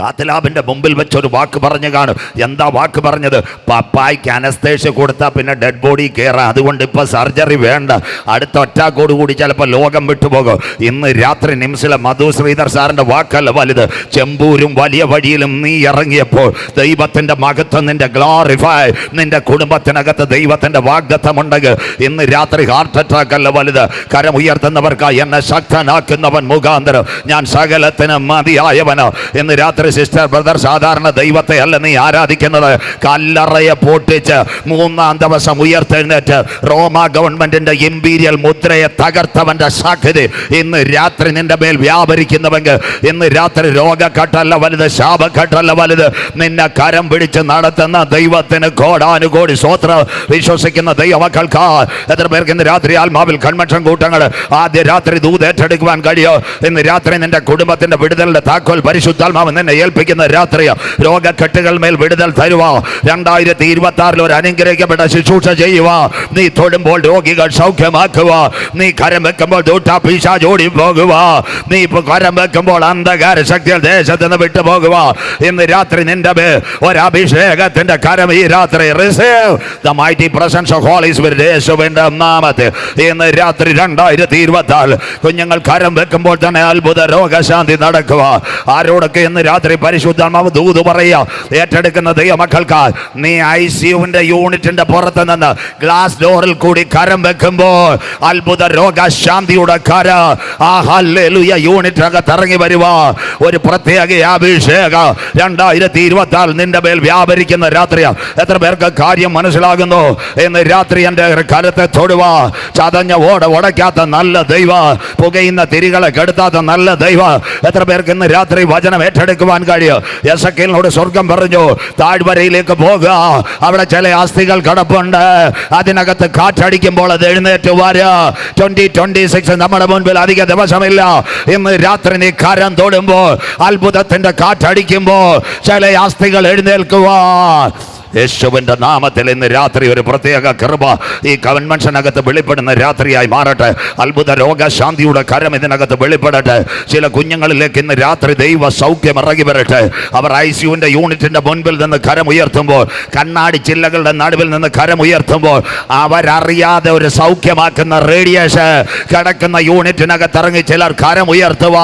കാത്തലാബിന്റെ മുമ്പിൽ വെച്ചൊരു വാക്ക് പറഞ്ഞു കാണും. എന്താ വാക്ക് പറഞ്ഞത്? പപ്പായ്ക്ക് അനസ്തേഷ്യ കൊടുത്താൽ പിന്നെ ഡെഡ് ബോഡി കയറാം, അതുകൊണ്ട് ഇപ്പൊ സർജറി വേണ്ട, അടുത്ത ഒറ്റാക്കോട് കൂടി ചിലപ്പോൾ ലോകം വിട്ടുപോകും. ഇന്ന് രാത്രി നിംസിലെ മധു ശ്രീധർ സാറിന്റെ വാക്കല്ല വലുത്. ചെമ്പൂരും വലിയ വഴിയിലും നീ ഇറങ്ങിയപ്പോൾ ദൈവത്തിന്റെ മഹത്വം നിന്റെ ഗ്ലോറിഫൈ, നിന്റെ കുടുംബത്തിനകത്ത് ദൈവത്തിന്റെ വാഗ്ദത്തമുണ്ടെങ്കിൽ ഇന്ന് രാത്രി ഹാർട്ട് അറ്റാക്ക് അല്ല വലുത്. കരം ഉയർത്തുന്നവർക്ക് എന്നെ ശക്തനാക്കുന്നവൻ മുഖാന്തരം ഞാൻ സകലത്തിനും മതിയായവനോ. ഇന്ന് രാത്രി സിസ്റ്റർ ബ്രദർ, സാധാരണ ദൈവത്തെ അല്ല നീ ആരാധിക്കുന്നത്. കല്ലറയെ പൊട്ടിച്ച് 3-ാം ദിവസം ഉയർത്തെഴുന്നേറ്റ് റോമ ഗവൺമെന്റിന്റെ ഇമ്പീരിയൽ മുദ്രയെ തകർത്തവന്റെ ശക്തി ഇന്ന് രാത്രി നിന്റെ മേൽ വ്യാപരിക്കുന്നുവെങ്കിൽ ഇന്ന് രാത്രി രോഗക്കെട്ടല്ല വലുത്, ശാപക്കെട്ടല്ല വലുത്. നിന്നെ കരം പിടിച്ച് നടത്തുന്ന ദൈവത്തിന് കോടാനുകോടി സ്വോത്രം. വിശ്വസിക്കുന്ന ദൈവമക്കൾക്ക് എത്ര പേർക്ക് ഇന്ന് രാത്രി ആത്മാവിൽ കൺവെൻഷൻ കൂട്ടങ്ങൾ ആദ്യ രാത്രി ദൂത് ഏറ്റെടുക്കുവാൻ കഴിയോ? ഇന്ന് രാത്രി നിന്റെ കുടുംബത്തിന്റെ വിടുതലിന്റെ താക്കോൽ പരിശുദ്ധാത്മാവ് നിന്നെ ഏൽപ്പിക്കുന്ന രാത്രി രോഗക്കെട്ടുകൾ മേൽ വിടുതൽ തരുക. 2026 ഒരു അനുഗ്രഹിക്കപ്പെട്ട ശുശ്രൂഷ ചെയ്യുക. നീ തൊടുമ്പോൾ രോഗികൾ സൗഖ്യമാക്കുക. നീ കരം വെക്കുമ്പോൾ പിശാച് ഓടി പോകുക. നീ ഇപ്പൊ കരം വെക്കുമ്പോൾ അന്ധകാര ശക്തികൾ ദേശത്ത് നിന്ന് വിട്ടു പോകുക. ഇന്ന് രാത്രി നിന്റെ ഒരഭിഷേകത്തിന്റെ കരം ഈ രാത്രി receive the mighty presence of holy spirit യേശുവിന്റെ നാമത്തിൽ. ഇന്ന് രാത്രി 2026 കുഞ്ഞുങ്ങൾ കരം വെക്കുമ്പോൾ തന്നെ അത്ഭുത രോഗശാന്തി നടക്കുക. ആരോടൊക്കെ ഇന്ന് രാത്രി പരിശുദ്ധാത്മാവ് ദൂത് പറയുക, ഏറ്റെടുക്കുന്ന ദൈവമക്കൾക്ക് നീ ICUവിന്റെ യൂണിറ്റിന്റെ പുറത്ത് നിന്ന് ഗ്ലാസ് ഡോറിൽ കൂടി കരം വെക്കുമ്പോൾ അത്ഭുത രോഗശാന്തിയുടെ കര ആ ഹല്ലേലൂയ യൂണിറ്റിനകത്ത് ഇറങ്ങി വരുക. ഒരു പ്രത്യേക അഭിഷേകം 2026 നിന്റെ മേൽ വ്യാപരിക്കുന്ന രാത്രി. എത്ര പേർക്ക് കാര്യം മനസ്സിലാകുന്നു? ഇന്ന് രാത്രി എൻ്റെ കരത്തെ തൊടുക. ചതഞ്ഞ ഓട ഉടയ്ക്കാത്ത നല്ല ദൈവ, പുകയുന്ന തിരികളെ കെടുത്താത്ത നല്ല ദൈവ. എത്ര പേർക്ക് ഇന്ന് രാത്രി വചനം ഏറ്റെടുക്കുവാൻ കഴിയും? യെസക്കേലിനോട് സ്വർഗം പറഞ്ഞു, താഴ്വരയിലേക്ക് പോകുക, അവിടെ ചില അസ്ഥികൾ കിടപ്പുണ്ട്, അതിനകത്ത് കാറ്റടിക്കുമ്പോൾ അത് എഴുന്നേറ്റ് വരിക. 2026 നമ്മുടെ മുൻപിൽ അധിക ദിവസമില്ല. ഇന്ന് രാത്രി നീ കരം തൊടുമ്പോൾ അത്ഭുതത്തിന്റെ കാറ്റടിക്കുമ്പോൾ ചില അസ്ഥികൾ എഴുന്നേൽക്കുക. യേശുവിന്റെ നാമത്തിൽ ഇന്ന് രാത്രി ഒരു പ്രത്യേക കൃപ ഈ കൺവെൻഷനകത്ത് വെളിപ്പെടുന്ന രാത്രിയായി മാറട്ടെ. അത്ഭുത രോഗശാന്തിയുടെ കരം ഇതിനകത്ത് വെളിപ്പെടട്ടെ. ചില കുഞ്ഞുങ്ങളിലേക്ക് ഇന്ന് രാത്രി ദൈവ സൗഖ്യം ഇറങ്ങി വരട്ടെ. അവർ ICUവിന്റെ യൂണിറ്റിന്റെ മുൻപിൽ നിന്ന് കരം ഉയർത്തുമ്പോൾ, കണ്ണാടി ചില്ലകളുടെ നടുവിൽ നിന്ന് കരം ഉയർത്തുമ്പോൾ അവരറിയാതെ ഒരു സൗഖ്യമാക്കുന്ന റേഡിയേഷൻ കിടക്കുന്ന യൂണിറ്റിനകത്ത് ഇറങ്ങി ചിലർ കരം ഉയർത്തുക.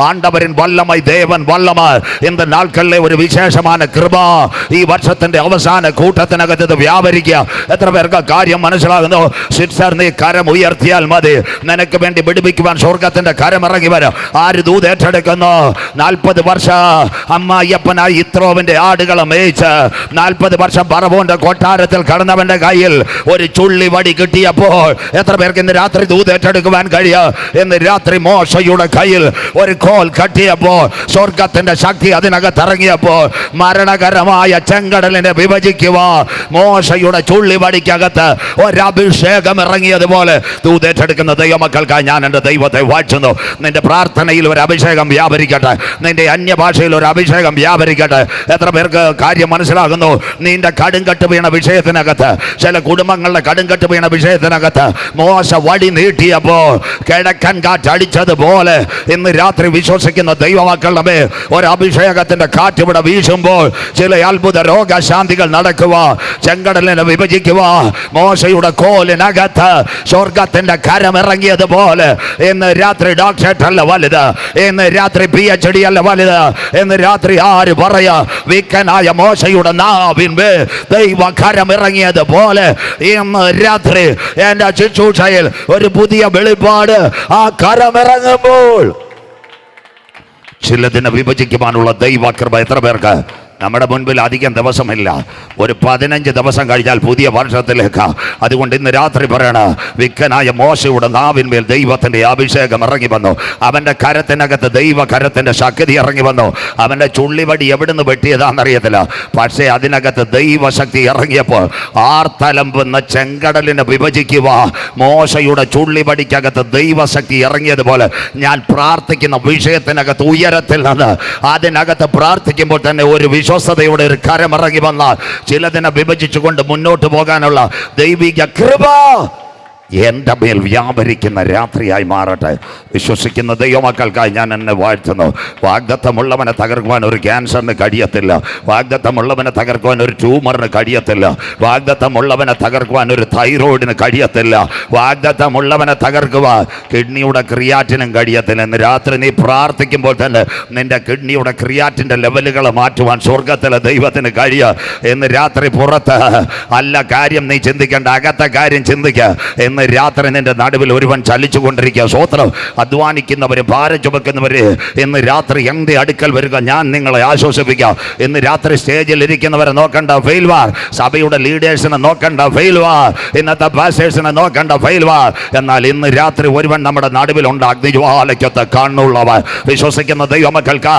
ആണ്ടവരിൻ വല്ലമായി ദേവൻ വല്ലമായി ഇന്ന് നാൾക്കല്ലേ ഒരു വിശേഷமான കൃപ ഈ വർഷത്തിന്റെ അവസാനം കൂട്ടത്തിനകത്ത് വ്യാപരിക്കുക. എത്ര പേർക്ക് കാര്യം മനസ്സിലാകുന്നു? സിസ്റ്റർ, നീ കരം ഉയർത്തിയാൽ മതി. നിനക്ക് വേണ്ടി പിടിപ്പിക്കുവാൻ സ്വർഗത്തിന്റെ കരം ഇറങ്ങി വരും. ആര് ദൂത് ഏറ്റെടുക്കുന്നു? 40 വർഷം അമ്മായിയപ്പനായി ഇത്രോവിന്റെ ആടുകളെ മേയിച്ച് 40 വർഷം പറവോന്റെ കൊട്ടാരത്തിൽ കടന്നവന്റെ കയ്യിൽ ഒരു ചുള്ളി വടി കിട്ടിയപ്പോൾ എത്ര പേർക്ക് ഇന്ന് രാത്രി ദൂത് ഏറ്റെടുക്കുവാൻ കഴിയും? ഇന്ന് രാത്രി മോശയുടെ കയ്യിൽ ഒരു കോൽ കട്ടിയപ്പോൾ, സ്വർഗത്തിന്റെ ശക്തി അതിനകത്ത് ഇറങ്ങിയപ്പോൾ മരണകരമായ ചെങ്കടലിനെ വിഭജിക്കുക. മോശയുടെ ചുള്ളിവടിക്കകത്ത് ഒരഭിഷേകം ഇറങ്ങിയതുപോലെ ദൂതേറ്റെടുക്കുന്ന ദൈവമക്കൾക്കായി ഞാൻ എൻ്റെ ദൈവത്തെ വാഴ്ത്തുന്നു. നിന്റെ പ്രാർത്ഥനയിൽ ഒരു അഭിഷേകം വ്യാപരിക്കട്ടെ. നിന്റെ അന്യഭാഷയിൽ ഒരു അഭിഷേകം വ്യാപരിക്കട്ടെ. എത്ര പേർക്ക് കാര്യം മനസ്സിലാകുന്നു? നിന്റെ കടുങ്കട്ട് വീണ വിഷയത്തിനകത്ത്, ചില കുടുംബങ്ങളുടെ കടുങ്കട്ട് വീണ വിഷയത്തിനകത്ത് മോശ വടി നീട്ടിയപ്പോൾ കിഴക്കൻ കാറ്റടിച്ചതുപോലെ ഇന്ന് രാത്രി വിശ്വസിക്കുന്ന ദൈവമക്കളുടെ മേൽ ഒരു അഭിഷേകത്തിന്റെ കാറ്റ് ഇവിടെ വീശുമ്പോൾ ചില അത്ഭുത രോഗശാന്തികൾ നടക്കുക. ചെങ്കടലിനെ വിഭജിക്കുക. മോശയുടെ കോലിനകത്ത് സ്വർഗത്തിന്റെ കരം ഇറങ്ങിയതുപോലെ ഇന്ന് രാത്രി ഡോക്ടറേറ്റ് അല്ല വലുത്, ഇന്ന് രാത്രി PhD അല്ല വലുത്. ഇന്ന് രാത്രി ആര് പറയാ? വിക്കനായ മോശയുടെ നാവിൻമേൽ ദൈവ കരം ഇറങ്ങിയതുപോലെ ഇന്ന് രാത്രി എന്റെ ശുശ്രൂഷയിൽ ഒരു പുതിയ വെളിപ്പാട് ആ കരം ഇറങ്ങുമ്പോൾ ചിലതിനെ വിഭജിക്കുവാനുള്ള ദൈവകൃപ എത്ര പേർക്ക്? നമ്മുടെ മുൻപിൽ അധികം ദിവസമില്ല. ഒരു 15 ദിവസം കഴിഞ്ഞാൽ പുതിയ വർഷത്തിലേക്ക്. അതുകൊണ്ട് ഇന്ന് രാത്രി പറയണ, വിക്കനായ മോശയുടെ നാവിന്മേൽ ദൈവത്തിന്റെ അഭിഷേകം ഇറങ്ങി വന്നു. അവന്റെ കരത്തിനകത്ത് ദൈവ കരത്തിന്റെ ശക്തി ഇറങ്ങി വന്നു. അവന്റെ ചുള്ളിവടി എവിടുന്ന് വെട്ടിയതാണെന്നറിയത്തില്ല, പക്ഷേ അതിനകത്ത് ദൈവശക്തി ഇറങ്ങിയപ്പോൾ ആർത്തലമ്പുന്ന ചെങ്കടലിനെ വിഭജിക്കുക. മോശയുടെ ചുള്ളിവടിക്കകത്ത് ദൈവശക്തി ഇറങ്ങിയതുപോലെ ഞാൻ പ്രാർത്ഥിക്കുന്ന വിഷയത്തിനകത്ത് ഉയരത്തിൽ നിന്ന് അതിനകത്ത് പ്രാർത്ഥിക്കുമ്പോൾ തന്നെ ഒരു വിശ്വസ്തയോടെ ഒരു കരമിറങ്ങി വന്നാൽ ചിലതിനെ വിഭജിച്ചുകൊണ്ട് മുന്നോട്ട് പോകാനുള്ള ദൈവിക കൃപ എൻ്റെ മേൽ വ്യാപരിക്കുന്ന രാത്രിയായി മാറട്ടെ. വിശ്വസിക്കുന്ന ദൈവമക്കൾക്കായി ഞാൻ എന്നെ വാഴ്ത്തുന്നു. വാഗ്ദത്തമുള്ളവനെ തകർക്കുവാൻ ഒരു ക്യാൻസറിന് കഴിയത്തില്ല. വാഗ്ദത്തമുള്ളവനെ തകർക്കുവാൻ ഒരു ട്യൂമറിന് കഴിയത്തില്ല. വാഗ്ദത്തമുള്ളവനെ തകർക്കുവാൻ ഒരു തൈറോയിഡിന് കഴിയത്തില്ല. വാഗ്ദത്തമുള്ളവനെ തകർക്കുവാൻ കിഡ്നിയുടെ ക്രിയാറ്റിനും കഴിയത്തില്ല. ഇന്ന് രാത്രി നീ പ്രാർത്ഥിക്കുമ്പോൾ തന്നെ നിന്റെ കിഡ്നിയുടെ ക്രിയാറ്റിൻ്റെ ലെവലുകൾ മാറ്റുവാൻ സ്വർഗത്തിലെ ദൈവത്തിന് കഴിയുക. ഇന്ന് രാത്രി പുറത്ത് അല്ല കാര്യം നീ ചിന്തിക്കേണ്ട, അകത്തെ കാര്യം ചിന്തിക്കുക. ഇന്ന് രാത്രി നിന്റെ നടുവിൽ ഒരുവൻ ചലിച്ചു കൊണ്ടിരിക്കുക. സ്വോത്രം. അധ്വാനിക്കുന്നവര്, ഭാരം ചുമക്കുന്നവര് ഇന്ന് രാത്രി എൻ്റെ അടുക്കൽ വരിക, ഞാൻ നിങ്ങളെ ആശ്വസിപ്പിക്കാം. ഇന്ന് രാത്രി സ്റ്റേജിൽ ഇരിക്കുന്നവരെ നോക്കണ്ട ഫെയിൽവാർ, സഭയുടെ ലീഡേഴ്സിനെ നോക്കണ്ട ഫെയിൽവാർ, ഇന്നത്തെ പാസ്റ്റേഴ്സിനെ നോക്കണ്ട ഫെയിൽവാർ. എന്നാൽ ഇന്ന് രാത്രി ഒരുവൻ നമ്മുടെ നടുവിലുണ്ട്, അഗ്നിജ്വാലയ്ക്കൊത്ത് കണ്ണുള്ളവൻ. വിശ്വസിക്കുന്ന ദൈവമക്കൾക്ക്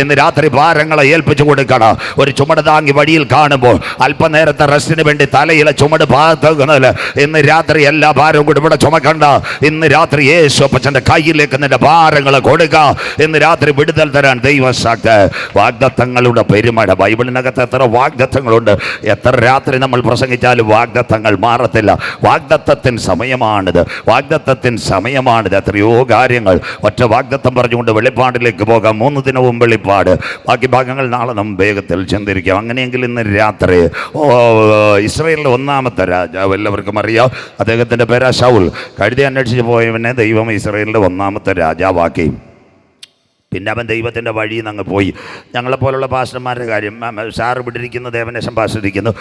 ഇന്ന് രാത്രി ഭാരങ്ങളെ ഏൽപ്പിച്ചു കൊടുക്കണം. ഒരു ചുമട് താങ്ങി വഴിയിൽ കാണുമ്പോൾ അല്പനേരത്തെ റെസ്റ്റിന് വേണ്ടി തലയിലെ ചുമട് ഭാഗത്തുന്നത് ഇന്ന് രാത്രി എല്ലാ ഭാരവും കൂടി ഇവിടെ ചുമക്കണ്ട. ഇന്ന് രാത്രി യേശു അപ്പച്ചൻ്റെ കയ്യിലേക്ക് നിന്റെ ഭാരങ്ങൾ കൊടുക്കുക. ഇന്ന് രാത്രി വിടുതൽ തരാൻ ദൈവശക്തി. വാഗ്ദത്തങ്ങളുടെ പെരുമഴ. ബൈബിളിനകത്ത് എത്ര വാഗ്ദത്തങ്ങളുണ്ട്. എത്ര രാത്രി നമ്മൾ പ്രസംഗിച്ചാലും വാഗ്ദത്തങ്ങൾ മാറത്തില്ല. വാഗ്ദത്തത്തിന് സമയമാണിത്, വാഗ്ദത്തത്തിന് സമയമാണിത്. എത്രയോ കാര്യങ്ങൾ ഒറ്റ വാഗ്ദത്തം പറഞ്ഞുകൊണ്ട് വെളിപ്പാടിലേക്ക് പോകാം. 3 ദിനവും വെളിപ്പാട്, ബാക്കി ഭാഗങ്ങൾ നാളെ നാം വേഗത്തിൽ ചിന്തിരിക്കാം. അങ്ങനെയെങ്കിൽ ഇന്ന് രാത്രി ഇസ്രായേലിലെ 1ാമത്തെ രാജാവ് എല്ലാവർക്കും അറിയാം. അദ്ദേഹത്തിൻ്റെ പേരാ ശൗൽ. കഴുതി അന്വേഷിച്ച് പോയവനെ ദൈവം ഇസ്രായേലിൻ്റെ 1ാമത്തെ രാജാവാക്കി. പിന്നെ അവൻ ദൈവത്തിൻ്റെ വഴിയിൽ നിന്ന് അങ്ങ് പോയി. ഞങ്ങളെപ്പോലുള്ള പാസ്റ്റർമാരുടെ കാര്യം, സാറ് വിട്ടിരിക്കുന്നു, ദേവനേശം പാസ്റ്റർ ഇരിക്കുന്നു.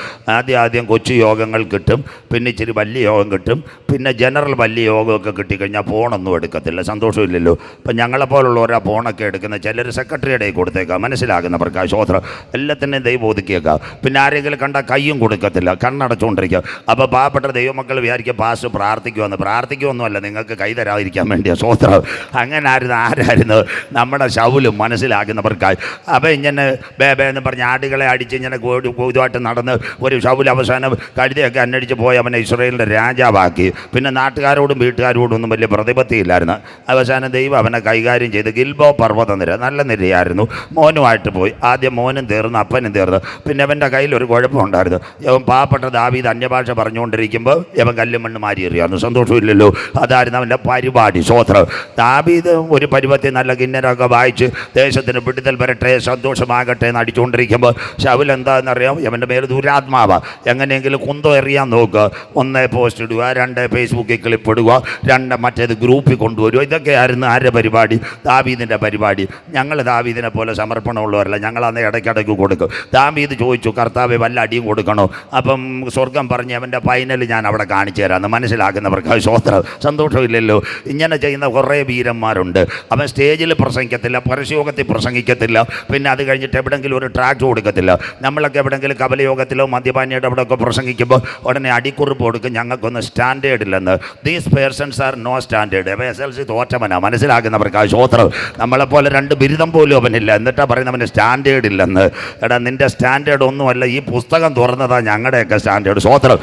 ആദ്യം കൊച്ചു യോഗങ്ങൾ കിട്ടും, പിന്നെ ഇച്ചിരി വലിയ യോഗം കിട്ടും, പിന്നെ ജനറൽ വലിയ യോഗമൊക്കെ കിട്ടിക്കഴിഞ്ഞാൽ ഫോണൊന്നും എടുക്കത്തില്ല. സന്തോഷമില്ലല്ലോ. ഇപ്പം ഞങ്ങളെപ്പോലുള്ളവരാ ഫോണൊക്കെ എടുക്കുന്നത്. ചിലർ സെക്രട്ടറിയുടെ കൊടുത്തേക്കാം, മനസ്സിലാകുന്നവർക്ക് ശോത്രം എല്ലാത്തിൻ്റെയും ദൈവം ഒതുക്കിയേക്കാം. പിന്നെ ആരെങ്കിലും കണ്ടാൽ കയ്യും കൊടുക്കത്തില്ല, കണ്ണടച്ചുകൊണ്ടിരിക്കുക. അപ്പോൾ പാവപ്പെട്ട ദൈവമക്കൾ വിചാരിക്കുക പാസ്റ്റർ പ്രാർത്ഥിക്കുമെന്നല്ല, നിങ്ങൾക്ക് കൈ തരാതിരിക്കാൻ വേണ്ടിയാണ്. ശോത്രം. അങ്ങനെ ആരായിരുന്നു നമ്മുടെ ശൗലും, മനസ്സിലാകുന്നവർക്കായി. അപ്പം ഇങ്ങനെ ബേബേന്ന് പറഞ്ഞ് ആടുകളെ അടിച്ച് ഇങ്ങനെ ഇതുമായിട്ട് നടന്ന് ഒരു ശൗൽ അവസാനം കഴുതയൊക്കെ അന്വേഷിച്ച് പോയി അവനെ ഇസ്രായേലിൻ്റെ രാജാവാക്കി. പിന്നെ നാട്ടുകാരോടും വീട്ടുകാരോടും ഒന്നും വലിയ പ്രതിപത്തിയില്ലായിരുന്നു. അവസാനം ദൈവം അവനെ കൈകാര്യം ചെയ്ത് ഗിൽബോ പർവ്വത നിര, നല്ല നിരയായിരുന്നു. മോനുമായിട്ട് പോയി. ആദ്യം മോനും തീർന്നു, അപ്പനും തീർന്നു. പിന്നെ അവൻ്റെ കയ്യിൽ ഒരു കുഴപ്പമുണ്ടായിരുന്നു. അവൻ പാവപ്പെട്ട ദാവീദ് അന്യഭാഷ പറഞ്ഞുകൊണ്ടിരിക്കുമ്പോൾ അവൻ കല്ലും മണ്ണ് മാരി എറിയായിരുന്നു. സന്തോഷമില്ലല്ലോ. അതായിരുന്നു അവൻ്റെ പരിപാടി. സ്വോത്രം. ദാവീദ് ഒരു പരുവത്തിൽ നല്ല കിന്നരൊക്കെ വായിച്ച് ദേശത്തിന് വിടുതൽ വരട്ടെ, സന്തോഷമാകട്ടെ എന്ന് അടിച്ചുകൊണ്ടിരിക്കുമ്പോൾ ശൗൽ എന്താണെന്നറിയാം, അവൻ്റെ മേൽ ദുരാത്മാവാ. എങ്ങനെയെങ്കിലും കുന്തം എറിയാൻ നോക്കുക. 1 പോസ്റ്റ് ഇടുക, 2 ഫേസ്ബുക്കിൽ ക്ലിപ്പ് ഇടുക, 2 മറ്റേത് ഗ്രൂപ്പിൽ കൊണ്ടുവരിക. ഇതൊക്കെയായിരുന്നു ആരുടെ പരിപാടി? ദാവീദിൻ്റെ പരിപാടി. ഞങ്ങൾ ദാവീദിനെ പോലെ സമർപ്പണമുള്ളവരല്ല. ഞങ്ങളന്ന് ഇടയ്ക്കിടയ്ക്ക് കൊടുക്കും. ദാവീദ് ചോദിച്ചു, കർത്താവെ വല്ല അടിയും കൊടുക്കണോ? അപ്പം സ്വർഗം പറഞ്ഞ് അവൻ്റെ ഫൈനൽ ഞാൻ അവിടെ കാണിച്ചു തരാമെന്ന്. മനസ്സിലാക്കുന്നവർക്ക് സ്വോത്രം. സന്തോഷമില്ലല്ലോ. ഇങ്ങനെ ചെയ്യുന്ന കുറേ വീരന്മാരുണ്ട്. അവൻ സ്റ്റേജിൽ പ്രസംഗിക്കത്തില്ല, പരസ്യയോഗത്തിൽ പ്രസംഗിക്കത്തില്ല, പിന്നെ അത് കഴിഞ്ഞിട്ട് എവിടെയെങ്കിലും ഒരു ട്രാക്ട് കൊടുക്കത്തില്ല. നമ്മളൊക്കെ എവിടെയെങ്കിലും കപലയോഗത്തിലോ മദ്യപാനിയുടെ അവിടെയൊക്കെ പ്രസംഗിക്കുമ്പോൾ ഉടനെ അടിക്കുറിപ്പ് കൊടുക്കും, ഞങ്ങൾക്കൊന്നും സ്റ്റാൻഡേർഡ് ഇല്ലെന്ന്. These persons are no standard. SLC തോറ്റവനാണ്. മനസ്സിലാക്കുന്നവർക്ക് ശോത്രം. നമ്മളെപ്പോലെ 2 ബിരുദം പോലും അവനില്ല, എന്നിട്ടാണ് പറയുന്നവന് സ്റ്റാൻഡേർഡ് ഇല്ലെന്ന്. എടാ, നിൻ്റെ സ്റ്റാൻഡേർഡ് ഒന്നുമല്ല, ഈ പുസ്തകം തുറന്നതാണ് ഞങ്ങളുടെയൊക്കെ സ്റ്റാൻഡേർഡ്. സ്വോത്രം.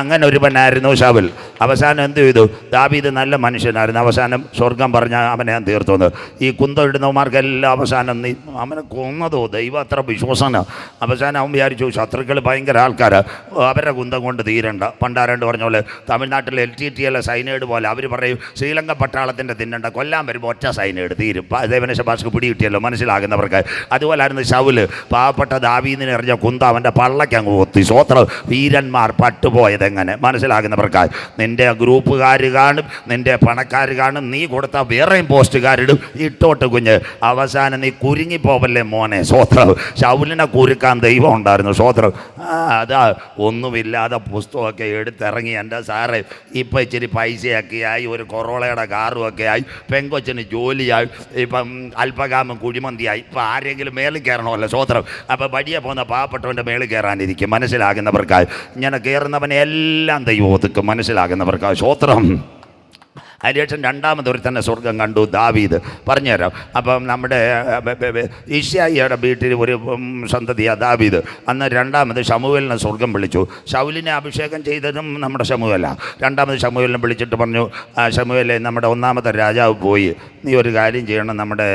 അങ്ങനെ ഒരുവനായിരുന്നു ശൗൽ. അവസാനം എന്ത് ചെയ്തു? ദാവീദ് നല്ല മനുഷ്യനായിരുന്നു. അവസാനം സ്വർഗം പറഞ്ഞാൽ അവനെ ഞാൻ തീർത്തുവന്നു. ഈ കുന്തം ഇടുന്നവന്മാർക്കെല്ലാം അവസാനം അവനെ കൊന്നതോ ദൈവം അത്ര വിശ്വാസന. അവസാനം അവൻ വിചാരിച്ചു ശത്രുക്കൾ ഭയങ്കര ആൾക്കാരാണ്, അവരുടെ കുന്തം കൊണ്ട് തീരണ്ട. പണ്ടാരണ്ട് പറഞ്ഞ പോലെ തമിഴ്നാട്ടിലെ LTTL സൈനൈഡ് പോലെ അവർ പറയും ശ്രീലങ്ക പട്ടാളത്തിൻ്റെ തിന്നണ്ട, കൊല്ലാൻ വരുമ്പോൾ ഒറ്റ സൈനൈഡ് തീരും. ദേവനേശ ഭാഷക്ക് പിടി കിട്ടിയല്ലോ, മനസ്സിലാകുന്നവർക്ക്. അതുപോലായിരുന്നു ശൗല്. പാവപ്പെട്ട ദാവീദിനെ എറിഞ്ഞ കുന്ത അവൻ്റെ പള്ളക്കങ്ങ് കൊത്തി. സ്വോത്രം. വീരന്മാർ പട്ടുപോയതെങ്ങനെ? മനസ്സിലാകുന്നവർക്കായി. നിൻ്റെ ഗ്രൂപ്പുകാർ കാണും, നിൻ്റെ പണക്കാർ കാണും, നീ കൊടുത്ത വേറെയും പോസ്റ്റുകാരിടും. ഇട്ടോട്ട് കുഞ്ഞ്. അവസാനം നീ കുരുങ്ങിപ്പോവല്ലേ മോനെ. സ്വോത്രം. ശൗലിനെ കുരുക്കാൻ ദൈവം ഉണ്ടായിരുന്നു. സ്വോത്രം. അതാ ഒന്നുമില്ലാതെ പുസ്തകമൊക്കെ എടുത്തിറങ്ങി എൻ്റെ സാറേ ഇപ്പം ഇച്ചിരി പൈസയൊക്കെ ആയി, ഒരു കൊറോളയുടെ കാറും ഒക്കെ ആയി, പെങ്കൊച്ചിന് ജോലിയായി, ഇപ്പം അല്പകാമം കുഴിമന്തിയായി. ഇപ്പം ആരെങ്കിലും മേളിൽ കയറണമല്ലോ. സ്വോത്രം. അപ്പം വഴിയെ പോകുന്ന പാവപ്പെട്ടവൻ്റെ മേളിൽ കയറാനിരിക്കും. മനസ്സിലാകുന്നവർക്കായി. ഇങ്ങനെ കയറുന്നവനെ എല്ലാം ദൈവം ഒതുക്കും. മനസ്സിലാകുന്നവർക്കായി. സ്വോത്രം. അതിനുശേഷം രണ്ടാമതൊരു തന്നെ സ്വർഗം കണ്ടു, ദാവീദ്. പറഞ്ഞുതരാം. അപ്പം നമ്മുടെ യിശ്ശായിയുടെ വീട്ടിൽ ഒരു സന്തതിയാണ് ദാവീദ്. അന്ന് രണ്ടാമത് ശമൂവേലിനെ സ്വർഗം വിളിച്ചു. ശൗലിനെ അഭിഷേകം ചെയ്തതും നമ്മുടെ ശമൂവേലാണ്. രണ്ടാമത് ശമൂവേലിനെ വിളിച്ചിട്ട് പറഞ്ഞു, ശമൂവേലേ, നമ്മുടെ ഒന്നാമത്തെ രാജാവ് പോയി, നീ ഒരു കാര്യം ചെയ്യണം, നമ്മുടെ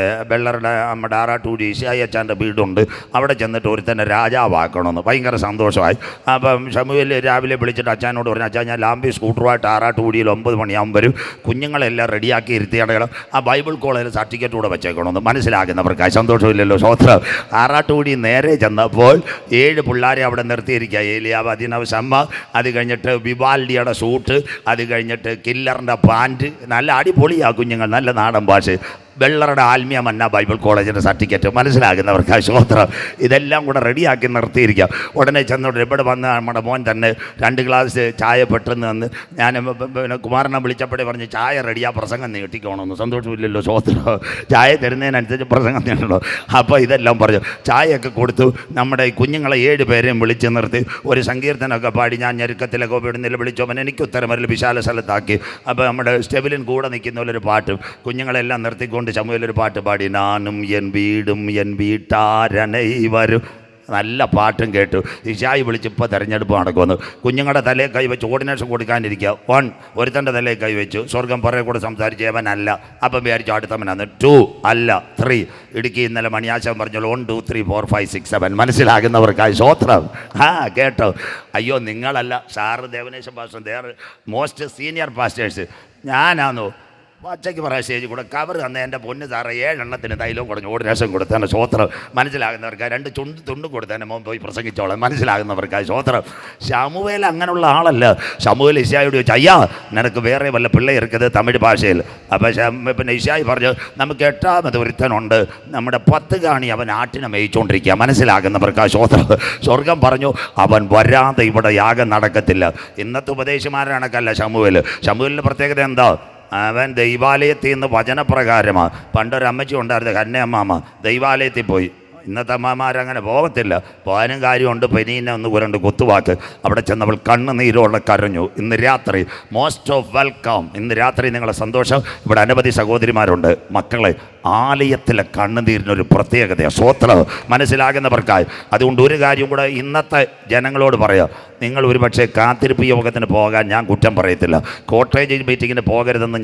നമ്മുടെ ആറാട്ടൂടി യിശ്ശായി അച്ചാൻ്റെ വീടുണ്ട്, അവിടെ ചെന്നിട്ട് ഒരു തന്നെ രാജാവാക്കണമെന്ന്. ഭയങ്കര സന്തോഷമായി. അപ്പം ശമൂവേൽ രാവിലെ വിളിച്ചിട്ട് അച്ഛനോട് പറഞ്ഞു, അച്ഛാ ഞാൻ ലാംബി സ്കൂട്ടറുമായിട്ട് ആറാട്ടുകൂടിയിൽ 9 മണിയാകുമ്പോൾ വരും, കുഞ്ഞുങ്ങളെല്ലാം റെഡിയാക്കി ഇരുത്തിയാടണം, ആ ബൈബിൾ കോളേജിൽ സർട്ടിഫിക്കറ്റ് കൂടെ വെച്ചേക്കണമെന്ന്. മനസ്സിലാക്കുന്നവർക്ക് സന്തോഷമില്ലല്ലോ, സ്വോത്രം. ആറാട്ടുകൂടി നേരെ ചെന്നപ്പോൾ 7 പിള്ളേരെ അവിടെ നിർത്തിയിരിക്കുക. ഏലിയാവ്, അതിനവ് ശമ്മ, അത് കഴിഞ്ഞിട്ട് വിവാൽഡിയുടെ സൂട്ട്, അത് കഴിഞ്ഞിട്ട് കില്ലറിൻ്റെ പാൻറ്റ്, നല്ല അടിപൊളിയാ കുഞ്ഞുങ്ങൾ, നല്ല നാടൻ ഭാഷ. വെള്ളറുടെ ആത്മീയ മന്ന ബൈബിൾ കോളേജിൻ്റെ സർട്ടിഫിക്കറ്റ്. മനസ്സിലാകുന്നവർക്ക് സ്വോത്രം. ഇതെല്ലാം കൂടെ റെഡിയാക്കി നിർത്തിയിരിക്കുക. ഉടനെ ചെന്നോട്ട് ഇവിടെ വന്ന് നമ്മുടെ മോൻ തന്നെ 2 ഗ്ലാസ് ചായ പെട്ടെന്ന് വന്ന് ഞാൻ പിന്നെ കുമാരനെ വിളിച്ചപ്പോഴേ പറഞ്ഞ് ചായ റെഡിയാ, പ്രസംഗം നീട്ടിക്കോണമെന്ന്. സന്തോഷമില്ലല്ലോ, സ്വോത്രം. ചായ തരുന്നതിനനുസരിച്ച് പ്രസംഗം നീട്ടണോ. അപ്പോൾ ഇതെല്ലാം പറഞ്ഞു ചായയൊക്കെ കൊടുത്തു. നമ്മുടെ കുഞ്ഞുങ്ങളെ 7 പേരെയും വിളിച്ച് നിർത്തി ഒരു സങ്കീർത്തനമൊക്കെ പാടി, ഞാൻ ഞെരുക്കത്തിലൊക്കെ വിടുന്നില്ല വിളിച്ചോവൻ എനിക്ക് ഉത്തരമരിൽ വിശാല സ്ഥലത്താക്കി. അപ്പോൾ നമ്മുടെ സ്റ്റെബിലിൻ കൂടെ നിൽക്കുന്ന പോലൊരു പാട്ടും കുഞ്ഞുങ്ങളെല്ലാം നിർത്തിക്കൊണ്ട് ശമൂവേൽ ഒരു പാട്ട് പാടി, നാനും എൻ വീടും എൻ വീട്ടാരനൈവരും. നല്ല പാട്ടും കേട്ടു. യിശ്ശായി വിളിച്ച് ഇപ്പോൾ തെരഞ്ഞെടുപ്പ് നടക്കുമെന്ന്. കുഞ്ഞുങ്ങളുടെ തലയിൽ കൈവച്ച് ഓർഡിനേഷൻ കൊടുക്കാനിരിക്കുക. 1 ഒരുത്തൻ്റെ തലയിൽ കൈവച്ചു, സ്വർഗം പുറകെ കൂടെ സംസാരിച്ചവനല്ല. അപ്പം വിചാരിച്ചു അടുത്തവനാണ്. 2 അല്ല, 3. ഇടുക്കി ഇന്നലെ മണിയാശം പറഞ്ഞോളൂ 1 2 3 4 5 6 7. മനസ്സിലാകുന്നവർക്കായി സ്വോത്രം. കേട്ടോ. അയ്യോ നിങ്ങളല്ല, sir Devanesan pastor, they are most senior pastors. ഞാനാണോ പച്ചയ്ക്ക് പറയാം, സ്റ്റേജിൽ കൂടെ കവർ തന്നെ എൻ്റെ പൊന്ന് സാറേ 7 എണ്ണത്തിന് തൈലവും കുറഞ്ഞു ഓർഡിനേഷൻ കൊടുത്താണ്. സ്വോത്രം. മനസ്സിലാകുന്നവർക്കായി 2 തുണ്ടും കൊടുത്തന്നെ മോൻ പോയി പ്രസംഗിച്ചോളാം. മനസ്സിലാകുന്നവർക്കായി സ്വോത്രം. ശമൂവേൽ അങ്ങനെയുള്ള ആളല്ല. ശമൂവേൽ യിശ്ശായിയോട് ചോദിച്ചു, അയ്യാ നിനക്ക് വേറെ വല്ല പിള്ളേ ഇരിക്കുന്നത് തമിഴ് ഭാഷയിൽ. അപ്പം പിന്നെ യിശ്ശായി പറഞ്ഞു, നമുക്ക് 8ാമത് ഒരുത്തനുണ്ട്, നമ്മുടെ 10 കാണി അവൻ ആട്ടിനെ മേയിച്ചുകൊണ്ടിരിക്കുക. മനസ്സിലാകുന്നവർക്കായി സ്വോത്രം. സ്വർഗം പറഞ്ഞു, അവൻ വരാതെ ഇവിടെ യാഗം നടക്കത്തില്ല. ഇന്നത്തെ ഉപദേശിമാരാണക്കല്ല ശമൂവേൽ. ശമൂവേലിൻ്റെ പ്രത്യേകത എന്താ? അവൻ ദൈവാലയത്തിൽ നിന്ന് വചനപ്രകാരമാണ്. പണ്ടൊരമ്മച്ചി ഉണ്ടായിരുന്നു, കന്നയമ്മാമ്മ, ദൈവാലയത്തിൽ പോയി. ഇന്നത്തെ അമ്മമാരങ്ങനെ പോകത്തില്ല. പോകാനും കാര്യമുണ്ട്, പെനീനെ ഒന്ന് 2 കുത്തുവാക്ക്. അവിടെ ചെന്നവൾ കണ്ണുനീരോടെ കരഞ്ഞു. ഇന്ന് രാത്രി മോസ്റ്റ് ഓഫ് വെൽക്കം. ഇന്ന് രാത്രി നിങ്ങളെ സന്തോഷം. ഇവിടെ അനവധി സഹോദരിമാരുണ്ട്. മക്കളെ, ആലയത്തിലെ കണ്ണുനീരിനൊരു പ്രത്യേകതയാണ്. സ്വോത്രം. മനസ്സിലാകുന്നവർക്കായി. അതുകൊണ്ട് ഒരു കാര്യം കൂടെ ഇന്നത്തെ ജനങ്ങളോട് പറയാം, നിങ്ങൾ ഒരുപക്ഷെ കാത്തിരിപ്പ് യോഗത്തിന് പോകാൻ ഞാൻ കുറ്റം പറയത്തില്ല, കോട്ടേജ് മീറ്റിങ്ങിന് പോകരുതെന്ന്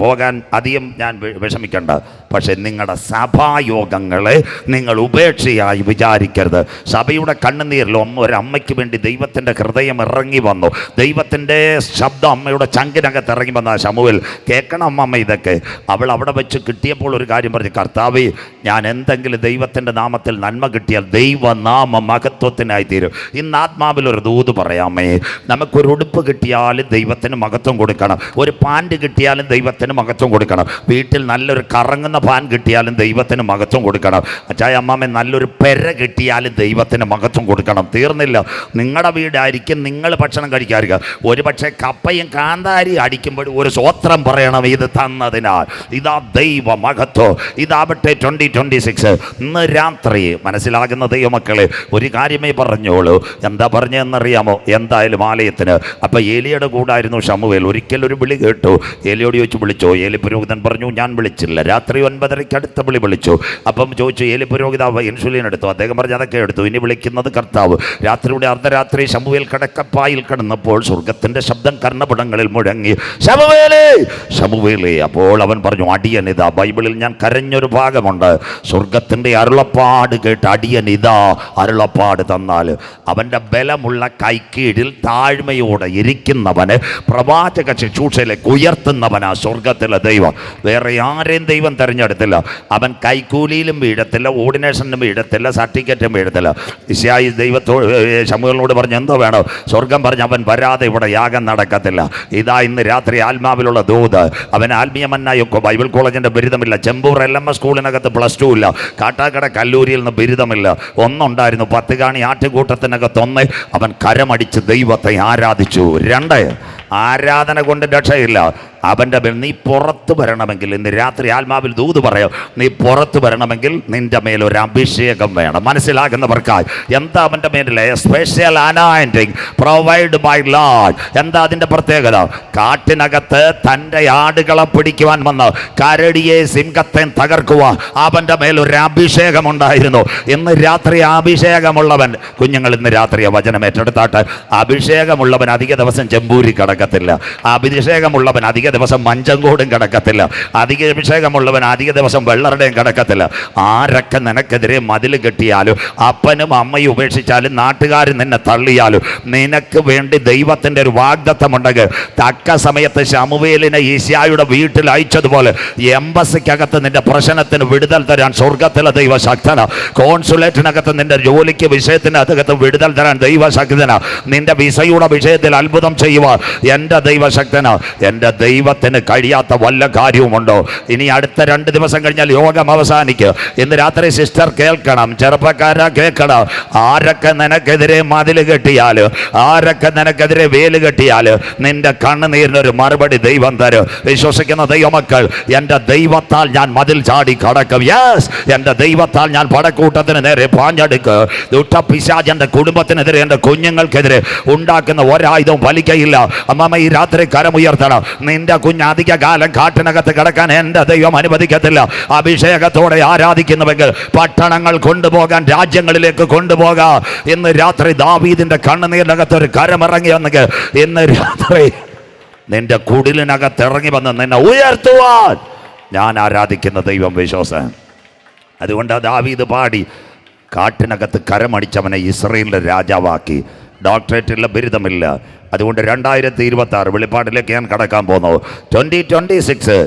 പോകാൻ അധികം ഞാൻ വിഷമിക്കേണ്ട. പക്ഷേ നിങ്ങളുടെ സഭായോഗങ്ങളെ നിങ്ങൾ ഉപേക്ഷയായി വിചാരിക്കരുത്. സഭയുടെ കണ്ണുനീരിൽ ഒരമ്മയ്ക്ക് വേണ്ടി ദൈവത്തിൻ്റെ ഹൃദയം ഇറങ്ങി വന്നു. ദൈവത്തിൻ്റെ ശബ്ദം അമ്മയുടെ ചങ്കിനകത്ത് ഇറങ്ങി വന്ന ശമൂവേൽ കേൾക്കണം അമ്മ ഇതൊക്കെ. അവൾ അവിടെ വെച്ച് കിട്ടിയപ്പോൾ ഒരു കാര്യം പറഞ്ഞു, കർത്താവേ, ഞാൻ എന്തെങ്കിലും ദൈവത്തിൻ്റെ നാമത്തിൽ നന്മ കിട്ടിയാൽ ദൈവനാമ മഹത്വത്തിനായി തീരും. ഇന്ന് ആത്മാവിലൊരു ദൂത് പറയാമേ. നമുക്കൊരു ഉടുപ്പ് കിട്ടിയാലും ദൈവത്തിന് മഹത്വം കൊടുക്കണം. ഒരു പാൻറ് കിട്ടിയാലും ദൈവത്തിന് മഹത്വം കൊടുക്കണം. വീട്ടിൽ നല്ലൊരു കറങ്ങുന്ന പാൻ കിട്ടിയാലും ദൈവത്തിന് മഹത്വം കൊടുക്കണം. അച്ചായ അമ്മാമ്മ നല്ലൊരു പെര കിട്ടിയാലും ദൈവത്തിന് മഹത്വം കൊടുക്കണം. തീർന്നില്ല. നിങ്ങളുടെ വീടായിരിക്കും, നിങ്ങൾ ഭക്ഷണം കഴിക്കാറില്ല. ഒരു പക്ഷേ കപ്പയും കാന്താരി അടിക്കുമ്പോൾ ഒരു സ്വോത്രം പറയണം, ഇത് തന്നതിനാൽ. ഇതാ ദൈവ മഹത്വം. ഇതാവട്ടെ 2026 ഇന്ന് രാത്രി. മനസ്സിലാകുന്ന ദൈവമക്കളെ, ഒരു കാര്യമേ പറഞ്ഞോളൂ. എന്താ പറഞ്ഞതെന്നറിയാമോ? എന്തായാലും ആലയത്തിന്. അപ്പം ഏലിയുടെ കൂടായിരുന്നു ശമൂവേൽ. ഒരിക്കൽ ഒരു വിളി കേട്ടു. ഏലിയോട് ചോദിച്ചു, വിളിച്ചോ? ഏലി പുരോഹിതൻ പറഞ്ഞു, ഞാൻ വിളിച്ചില്ല. രാത്രി 9:30 അടുത്ത വിളി വിളിച്ചു. അപ്പം ചോദിച്ചു, ഏലി പുരോഹിതാവ് ഇൻസുലിൻ എടുത്തു? അദ്ദേഹം പറഞ്ഞു, അതൊക്കെ എടുത്തു, ഇനി വിളിക്കുന്നത് കർത്താവ്. രാത്രിയുടെ അർദ്ധരാത്രി ശമൂവേൽ കിടക്കപ്പായിൽ കിടന്നപ്പോൾ സ്വർഗത്തിൻ്റെ ശബ്ദം കർണപടങ്ങളിൽ മുഴങ്ങി, ശമൂവേലേ, ശമൂവേലേ. അപ്പോൾ അവൻ പറഞ്ഞു, അടിയനിതാ. ബൈബിളിൽ ഞാൻ കരഞ്ഞൊരു ഭാഗമുണ്ട്. സ്വർഗത്തിൻ്റെ അരുളപ്പാട് കേട്ട് അടിയനിതാ അരുളപ്പാട് തന്നാൽ അവൻ്റെ ബലമുള്ള കൈക്കീഴിൽ താഴ്മയോടെ ഇരിക്കുന്നവന് പ്രവാചക ശുശ്രൂഷയിലേക്ക് ഉയർത്തുന്നവനാ സ്വർഗത്തിലെ ദൈവം. വേറെ ആരെയും ദൈവം തിരഞ്ഞെടുത്തില്ല. അവൻ കൈക്കൂലിയിലും വീഴത്തില്ല, ഓർഡിനേഷനും വീഴത്തില്ല, സർട്ടിഫിക്കറ്റും വീഴത്തില്ല. യിശ്ശായി ദൈവത്തോട് ശമൂവേലിനോട് പറഞ്ഞു, എന്തോ വേണോ? സ്വർഗം പറഞ്ഞു, അവൻ വരാതെ ഇവിടെ യാഗം നടക്കത്തില്ല. ഇതാ ഇന്ന് രാത്രി ആത്മാവിലുള്ള ദൂത്. അവൻ ആത്മീയമന്നായൊക്കെ ബൈബിൾ കോളേജിൻ്റെ ബിരുദമില്ല, ചെമ്പൂർ LMS സ്കൂളിനകത്ത് +2 ഇല്ല, കാട്ടാക്കട കല്ലൂരിയിൽ നിന്ന് ബിരുദമില്ല. ഒന്നുണ്ടായിരുന്നു, 10 കാണി ആറ്റുകൂട്ടത്തിനകത്ത് 1. അവൻ കരമടിച്ച് ദൈവത്തെ ആരാധിച്ചു. 2 ആരാധന കൊണ്ട് രക്ഷയില്ല. അവൻ്റെ മേൽ നീ പുറത്തു വരണമെങ്കിൽ, ഇന്ന് രാത്രി ആത്മാവിൽ ദൂത് പറയാം, നീ പുറത്തു വരണമെങ്കിൽ നിന്റെ മേൽ ഒരു അഭിഷേകം വേണം. മനസ്സിലാകുന്നവർക്കായി എന്താ അവൻ്റെ മേലിലെ special anointing provide by lord? എന്താ അതിൻ്റെ പ്രത്യേകത? കാട്ടിനകത്ത് തൻ്റെ ആടുകളെ പിടിക്കുവാൻ വന്ന് കരടിയെ സിംഹത്തെ തകർക്കുവാൻ അവൻ്റെ മേൽ ഒരു അഭിഷേകം ഉണ്ടായിരുന്നു. ഇന്ന് രാത്രി അഭിഷേകമുള്ളവൻ, കുഞ്ഞുങ്ങൾ ഇന്ന് രാത്രി വചനം ഏറ്റെടുത്താട്ട്, അഭിഷേകമുള്ളവൻ അധിക ദിവസം ചെമ്പൂരി കിടക്കത്തില്ല, അഭിഷേകമുള്ളവൻ അധിക ദിവസം മഞ്ചങ്കോടും കിടക്കത്തില്ല, അഭിഷേകമുള്ളവൻ അധിക ദിവസം വെള്ളറുടെയും കിടക്കത്തില്ല. ആരൊക്കെ നിനക്കെതിരെ മതിൽ കെട്ടിയാലും, അപ്പനും അമ്മയും ഉപേക്ഷിച്ചാലും, നാട്ടുകാർ നിന്നെ തള്ളിയാലും, നിനക്ക് വേണ്ടി ദൈവത്തിൻ്റെ ഒരു വാഗ്ദത്തമുണ്ടെങ്കിൽ തക്ക സമയത്ത് ശമൂവേലിനെ ഈശായുടെ വീട്ടിൽ അയച്ചതുപോലെ എംബസിക്കകത്ത് നിന്റെ പ്രശ്നത്തിന് വിടുതൽ തരാൻ സ്വർഗത്തിലെ ദൈവശക്തന, കോൺസുലേറ്റിനകത്ത് നിന്റെ ജോലിക്ക് വിഷയത്തിനകത്ത് വിടുതൽ തരാൻ ദൈവശക്തന, നിന്റെ വിസയുടെ വിഷയത്തിൽ അത്ഭുതം ചെയ്യുവാൻ എൻ്റെ ദൈവശക്തന. എൻ്റെ ദൈവത്തിന് കഴിയാത്ത വല്ല കാര്യവുമുണ്ടോ? ഇനി അടുത്ത 2 ദിവസം കഴിഞ്ഞാൽ യോഗം അവസാനിക്കും. ഇന്ന് രാത്രി സിസ്റ്റർ കേൾക്കണം, ചെറുപ്പക്കാരാ കേൾക്കണം. ആരൊക്കെ നിനക്കെതിരെ മതിൽ കെട്ടിയാലും, ആരൊക്കെ നിനക്കെതിരെ വേല് കെട്ടിയാലും, നിന്റെ കണ്ണുനീരിനൊരു മറുപടി ദൈവം തരും. വിശ്വസിക്കുന്ന ദൈവമക്കൾ, എൻ്റെ ദൈവത്താൽ ഞാൻ മതിൽ ചാടി കടക്കും. യെസ്, എൻ്റെ ദൈവത്താൽ ഞാൻ പടക്കൂട്ടത്തിന് നേരെ പാഞ്ഞെടുക്കും. ദുഷ്ടപിശാച് എൻ്റെ കുടുംബത്തിനെതിരെ, എൻ്റെ കുഞ്ഞുങ്ങൾക്കെതിരെ ഉണ്ടാക്കുന്ന ഒരായുധവും ഫലിക്കയില്ല. അമ്മമ്മ ഈ രാത്രി കരമുയർത്തണം. നിന്റെ കുഞ്ഞ് അധിക കാലം കാട്ടിനകത്ത് കിടക്കാൻ എൻ്റെ ദൈവം അനുവദിക്കത്തില്ല. അഭിഷേകത്തോടെ ആരാധിക്കുന്നുവെങ്കിൽ പട്ടണങ്ങൾ കൊണ്ടുപോകാൻ, രാജ്യങ്ങളിലേക്ക് കൊണ്ടുപോകാം. ഇന്ന് രാത്രി ദാവീദിന്റെ കണ്ണുനീരിനകത്ത് ഒരു കരമിറങ്ങി വന്നെങ്കിൽ ഇന്ന് രാത്രി നിന്റെ കുടിലിനകത്ത് ഇറങ്ങി വന്ന് നിന്നെ ഉയർത്തുവാൻ ഞാൻ ആരാധിക്കുന്ന ദൈവം വിശ്വാസം. അതുകൊണ്ട് ദാവീദ് പാടി, കാട്ടിനകത്ത് കരമടിച്ചവനെ ഇസ്രയേലിന്റെ രാജാവാക്കി. ഡോക്ടറേറ്റുള്ള ബിരുദമില്ല. അതുകൊണ്ട് 2026 വെളിപ്പാടിലേക്ക് ഞാൻ കടക്കാൻ പോകുന്നു. 2026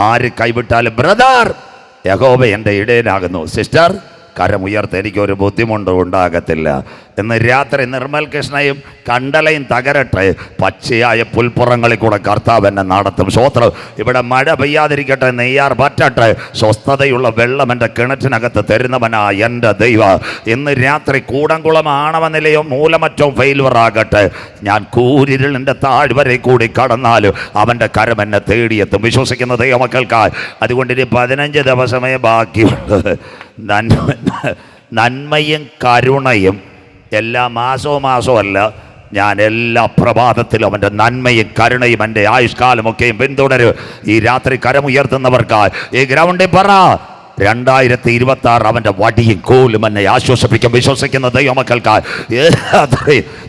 ആര് കൈവിട്ടാലും ബ്രദർ, യഹോവ എൻ്റെ ഇടയനാകുന്നു. സിസ്റ്റർ, കരമുയർത്ത്, എനിക്കൊരു ബുദ്ധിമുട്ടും ഉണ്ടാകത്തില്ല. ഇന്ന് രാത്രി നിർമ്മൽ കൃഷ്ണയും കണ്ടലയും തകരട്ടെ, പച്ചയായ പുൽപ്പുറങ്ങളിൽ കൂടെ കർത്താവ് എന്നെ നടത്തും. സ്വോത്രം. ഇവിടെ മഴ പെയ്യാതിരിക്കട്ടെ, നെയ്യാർ പറ്റട്ടെ, സ്വസ്ഥതയുള്ള വെള്ളം എൻ്റെ കിണറ്റിനകത്ത് തരുന്നവനാ എൻ്റെ ദൈവം. ഇന്ന് രാത്രി കൂടംകുളം ആണവനിലയോ മൂലമറ്റോ ഫെയിൽവർ ആകട്ടെ, ഞാൻ കൂരിരുളിൻ്റെ താഴ്വരെ കൂടി കടന്നാലും അവൻ്റെ കരം എന്നെ തേടിയെത്തും. വിശ്വസിക്കുന്ന ദൈവമക്കൾക്കായി. അതുകൊണ്ട് ഇനി 15 ദിവസമേ ബാക്കിയുണ്ട്. നന്മയും കരുണയും എല്ലാ മാസവും അല്ല, ഞാൻ എല്ലാ പ്രഭാതത്തിലും അവൻ്റെ നന്മയും കരുണയും എൻ്റെ ആയുഷ്കാലമൊക്കെയും പിന്തുടരും. ഈ രാത്രി കരമുയർത്തുന്നവർക്കായി ഈ ഗ്രൗണ്ടിൽ പറ, 2026 അവൻ്റെ വടിയും കോലും എന്നെ ആശ്വസിപ്പിക്കും. വിശ്വസിക്കുന്ന ദൈവമക്കൾക്കായി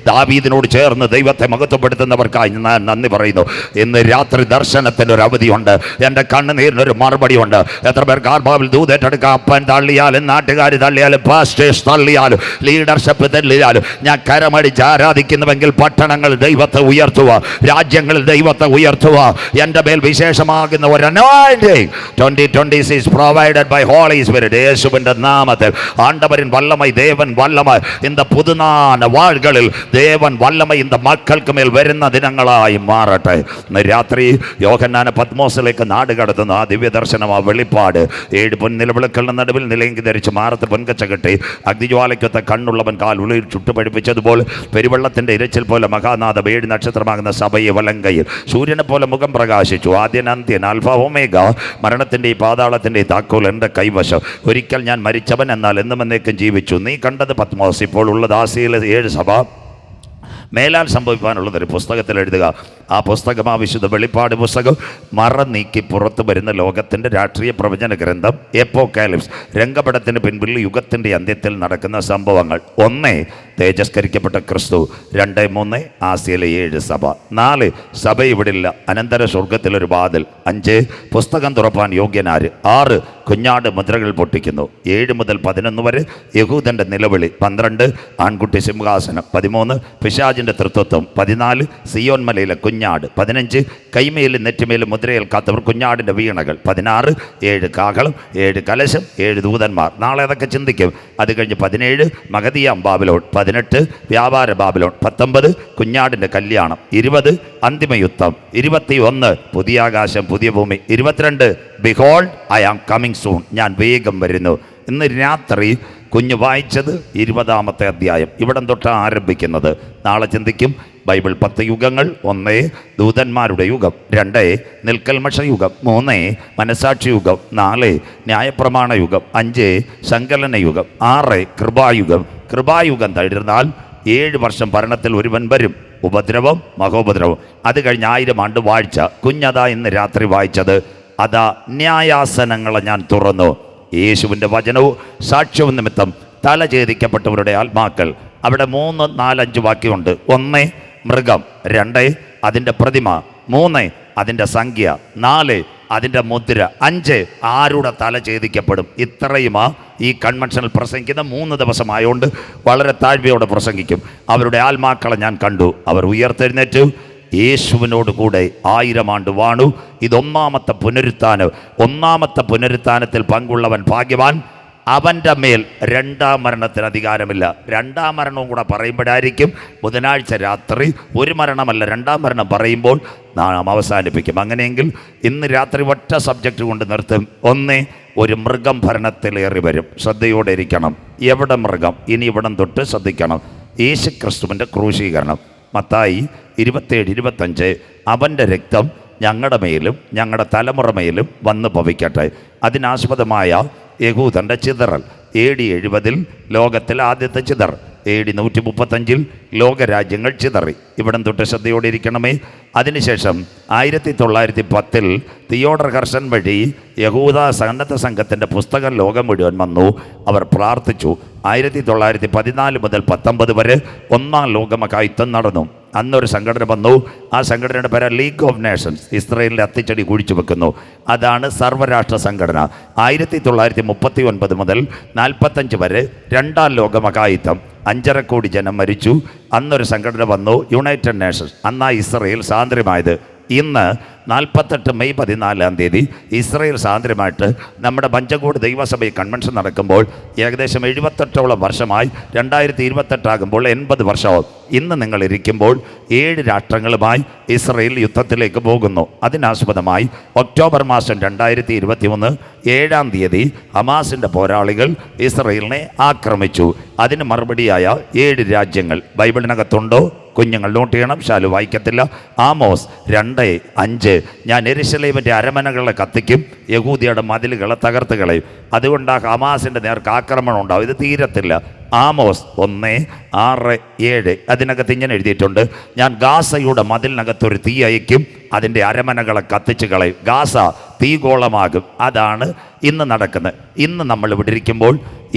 ദാവീദിനോട് ചേർന്ന് ദൈവത്തെ മഹത്വപ്പെടുത്തുന്നവർക്കായി ഞാൻ നന്ദി പറയുന്നു. ഇന്ന് രാത്രി ദർശനത്തിനൊരു അവധിയുണ്ട്, എൻ്റെ കണ്ണുനീരിനൊരു മറുപടിയുണ്ട്. എത്ര പേർക്ക് ആത്മാവിൽ ദൂതേറ്റെടുക്കാം? അപ്പൻ തള്ളിയാലും, നാട്ടുകാർ തള്ളിയാലും, പാസ്റ്റേഴ്സ് തള്ളിയാലും, ലീഡർഷിപ്പ് തള്ളിയാലും, ഞാൻ കരമടിച്ച് ആരാധിക്കുന്നുവെങ്കിൽ പട്ടണങ്ങൾ ദൈവത്തെ ഉയർത്തുക, രാജ്യങ്ങളിൽ ദൈവത്തെ ഉയർത്തുക. എൻ്റെ മേൽ വിശേഷമാകുന്ന ഒരു anointing 2026 provided by Holy Spirit. യേശുവിൻ്റെ നാമത്തിൽ ആണ്ടവരിൻ വല്ലമൈ, ദേവൻ വല്ലമൈ இந்த പുതുനാന വാഴ്കളിൽ ദേവൻ വല്ലമൈ இந்த മക്കൾക്ക് മേൽ വരുന്ന ദിനങ്ങളായി മാറട്ടെ. ഇന്ന് രാത്രി യോഹന്നാനെ പത്മോസിലേക്ക് നാട് കടത്തുന്ന ആ ദിവ്യദർശനം, ആ വെളിപ്പാട്, 7 പൊൻനിലവിളക്കുകളുടെ നടുവിൽ നിലയെങ്കി ധരിച്ച് മാറത്ത് പൊൻകച്ച കെട്ടി അഗ്നിജ്വാലയ്ക്കൊത്ത കണ്ണുള്ളവൻ കാൽ ഉള്ളിൽ ചുട്ടുപഴിപ്പിച്ചതുപോലെ പെരുവെള്ളത്തിൻ്റെ ഇരച്ചിൽ പോലെ മഹാനാഥ 7 നക്ഷത്രമാകുന്ന സഭയെ വലങ്കയിൽ സൂര്യനെ പോലെ മുഖം പ്രകാശിച്ചു. ആദ്യൻ അന്ത്യൻ, ആൽഫ ഒമേഗ, മരണത്തിൻ്റെ പാതാളത്തിൻ്റെ താക്കോൽ എൻ്റെ കൈവശം. ഒരിക്കൽ ഞാൻ മരിച്ചവൻ, എന്നാൽ എന്നും എന്നേക്കും ജീവിച്ചു. നീ കണ്ടത് പത്മോസ്, ഇപ്പോൾ ഉള്ളത് ആസിയയിലെ 7 സഭ. മേലാൽ സംഭവിക്കാനുള്ളതൊരു പുസ്തകത്തിൽ എഴുതുക. ആ പുസ്തകം, ആ വിശുദ്ധ വെളിപ്പാട് പുസ്തകം, മറ നീക്കി പുറത്തു വരുന്ന ലോകത്തിൻ്റെ രാഷ്ട്രീയ പ്രവചന ഗ്രന്ഥം, എപ്പോക്കാലിപ്സ്, രംഗപടത്തിന് പിൻപിൽ യുഗത്തിൻ്റെ അന്ത്യത്തിൽ നടക്കുന്ന സംഭവങ്ങൾ. 1 തേജസ്കരിക്കപ്പെട്ട ക്രിസ്തു, 2, 3 ആസിയയിലെ 7 സഭ, 4 സഭ ഇവിടില്ല, അനന്തര സ്വർഗത്തിലൊരു വാതിൽ, 5 പുസ്തകം തുറപ്പാൻ യോഗ്യനാര്, 6 കുഞ്ഞാട് മുദ്രകൾ പൊട്ടിക്കുന്നു, 7 മുതൽ 11 വരെ യഹൂദൻ്റെ നിലവിളി, 12 ആൺകുട്ടി സിംഹാസനം, 13 പിശാചിൻ്റെ തൃത്വത്വം, 14 സിയോൻ മലയിലെ കുഞ്ഞാട്, 15 കൈമേലും നെറ്റിമേലും മുദ്രയേൽക്കാത്തവർ കുഞ്ഞാടിൻ്റെ വീണകൾ, 16 7 കാഹളം, 7 കലശം, 7 ദൂതന്മാർ. നാളെ അതൊക്കെ ചിന്തിക്കും. അത് കഴിഞ്ഞ് 17 മഗതിയാം ബാബിലോൺ, 18 വ്യാപാര ബാബിലോൺ, 19 കുഞ്ഞാടിൻ്റെ കല്യാണം, 20 അന്തിമയുദ്ധം, 21 പുതിയ ആകാശം പുതിയ ഭൂമി, 22 behold I am coming soon, ഞാൻ വേഗം വരുന്നു. ഇന്ന് രാത്രി കുഞ്ഞ് വായിച്ചത് 20-ാമത്തെ അധ്യായം, ഇവിടം തൊട്ട് ആരംഭിക്കുന്നത്. നാളെ ചിന്തിക്കും ബൈബിൾ 10 യുഗങ്ങൾ. 1 ദൂതന്മാരുടെ യുഗം, 2 നിൽക്കൽമഷ യുഗം, 3 മനസാക്ഷി യുഗം, 4 ന്യായപ്രമാണ യുഗം, 5 സങ്കലന യുഗം, 6 കൃപായുഗം. കൃപായുഗം തഴുന്നാൽ 7 വർഷം ഭരണത്തിൽ ഒരുവൻ വരും, ഉപദ്രവം മഹോപദ്രവം. അത് കഴിഞ്ഞ് 1000 ആണ്ട് വാഴ്ച. കുഞ്ഞതാ ഇന്ന് രാത്രി വായിച്ചത്, അതാ ന്യായാസനങ്ങളെ ഞാൻ തുറന്നു. യേശുവിൻ്റെ വചനവും സാക്ഷ്യവും നിമിത്തം തല ഛേദിക്കപ്പെട്ടവരുടെ ആത്മാക്കൾ. അവിടെ 3, 4, 5 വാക്യമുണ്ട്. 1 മൃഗം, 2 അതിൻ്റെ പ്രതിമ, 3 അതിൻ്റെ സംഖ്യ, 4 അതിൻ്റെ മുദ്ര, 5 ആരുടെ തല ഛേദിക്കപ്പെടും. ഇത്രയുമാ ഈ കൺവെൻഷനിൽ പ്രസംഗിക്കുന്ന 3 ദിവസമായതുകൊണ്ട് വളരെ താഴ്മയോടെ പ്രസംഗിക്കും. അവരുടെ ആത്മാക്കളെ ഞാൻ കണ്ടു. അവർ ഉയർത്തെഴുന്നേറ്റു യേശുവിനോട് കൂടെ 1000 ആണ്ട് വാണു. ഇത് ഒന്നാമത്തെ പുനരുത്ഥാനത്തിൽ പങ്കുള്ളവൻ ഭാഗ്യവാൻ. അവൻ്റെ മേൽ 2ാം മരണത്തിന് അധികാരമില്ല. 2ാം മരണവും കൂടെ പറയുമ്പോഴായിരിക്കും ബുധനാഴ്ച രാത്രി ഒരു മരണമല്ല 2ാം മരണം പറയുമ്പോൾ നാം അവസാനിപ്പിക്കും. അങ്ങനെയെങ്കിൽ ഇന്ന് രാത്രി ഒറ്റ സബ്ജക്റ്റ് കൊണ്ട് നിർത്തും. 1 ഒരു മൃഗം ഭരണത്തിലേറി വരും. ശ്രദ്ധയോടെ ഇരിക്കണം. എവിടെ മൃഗം? ഇനി ഇവിടം തൊട്ട് ശ്രദ്ധിക്കണം. യേശുക്രിസ്തുവിൻ്റെ ക്രൂശീകരണം. മത്തായി 27-25 അവൻ്റെ രക്തം ഞങ്ങളുടെ മേലും ഞങ്ങളുടെ തലമുറ മേലും വന്ന് ഭവിക്കട്ടെ. അതിനാസ്പദമായ യഹൂദൻ്റെ ചിതറൽ. AD 70 ലോകത്തിൽ ആദ്യത്തെ ചിതർ. AD 135 ലോകരാജ്യങ്ങൾ ചിതറി. ഇവിടം തൊട്ട് ശ്രദ്ധയോടെ ഇരിക്കണമേ. അതിനുശേഷം 1910 തിയോഡർ ഹർഷൻ വഴി യഹൂദ സന്നദ്ധ സംഘത്തിൻ്റെ പുസ്തകം ലോകം മുഴുവൻ വന്നു. അവർ പ്രാർത്ഥിച്ചു. 1914 മുതൽ 19 വരെ 1ാം ലോകമഹായുദ്ധം നടന്നു. അന്നൊരു സംഘടന വന്നു. ആ സംഘടനയുടെ പേര് ലീഗ് ഓഫ് നേഷൻസ്. ഇസ്രയേലിൻ്റെ അത്തിച്ചടി കുഴിച്ചു വെക്കുന്നു. അതാണ് സർവ്വരാഷ്ട്ര സംഘടന. 1939 മുതൽ 45 വരെ 2ാം ലോകമഹായുദ്ധം. 5.5 കോടി ജനം മരിച്ചു. അന്നൊരു സംഘടന വന്നു, യുണൈറ്റഡ് നേഷൻസ്. അന്നാ ഇസ്രയേൽ സ്വാതന്ത്ര്യമായത്. ഇന്ന് 48 മെയ് 14 ഇസ്രയേൽ സ്വാതന്ത്ര്യമായിട്ട് നമ്മുടെ പഞ്ചകോട് ദൈവസഭയിൽ കൺവെൻഷൻ നടക്കുമ്പോൾ ഏകദേശം 78ഓളം വർഷമായി. 2028 ആകുമ്പോൾ 80 വർഷമാവും. ഇന്ന് നിങ്ങൾ ഇരിക്കുമ്പോൾ 7 രാഷ്ട്രങ്ങളുമായി ഇസ്രയേൽ യുദ്ധത്തിലേക്ക് പോകുന്നു. അതിനാസ്പദമായി ഒക്ടോബർ മാസം 2023 7-ാം തീയതി ഹമാസിൻ്റെ പോരാളികൾ ഇസ്രയേലിനെ ആക്രമിച്ചു. അതിന് മറുപടിയായ 7 രാജ്യങ്ങൾ ബൈബിളിനകത്തുണ്ടോ? കുഞ്ഞുങ്ങൾ നോട്ട് ചെയ്യണം, ശാലു വായിക്കത്തില്ല. ആമോസ് 2:5 ഞാൻ യെരൂശലേമിൻ്റെ അരമനകളെ കത്തിക്കും, യഹൂദിയുടെ മതിലുകളെ തകർത്ത് കളയും. അതുകൊണ്ടാണ് ഹമാസിൻ്റെ നേർക്ക് ആക്രമണം ഉണ്ടാവും. ഇത് തീരത്തില്ല. ആമോസ് 1:6-7 അതിനകത്ത് ഇങ്ങനെ എഴുതിയിട്ടുണ്ട്, ഞാൻ ഗാസയുടെ മതിലിനകത്തൊരു തീ അയക്കും, അതിൻ്റെ അരമനകളെ കത്തിച്ച് കളയും. ഗാസ തീഗോളമാകും. അതാണ് ഇന്ന് നടക്കുന്നത്. ഇന്ന് നമ്മൾ ഇവിടെ ഇരിക്കുമ്പോൾ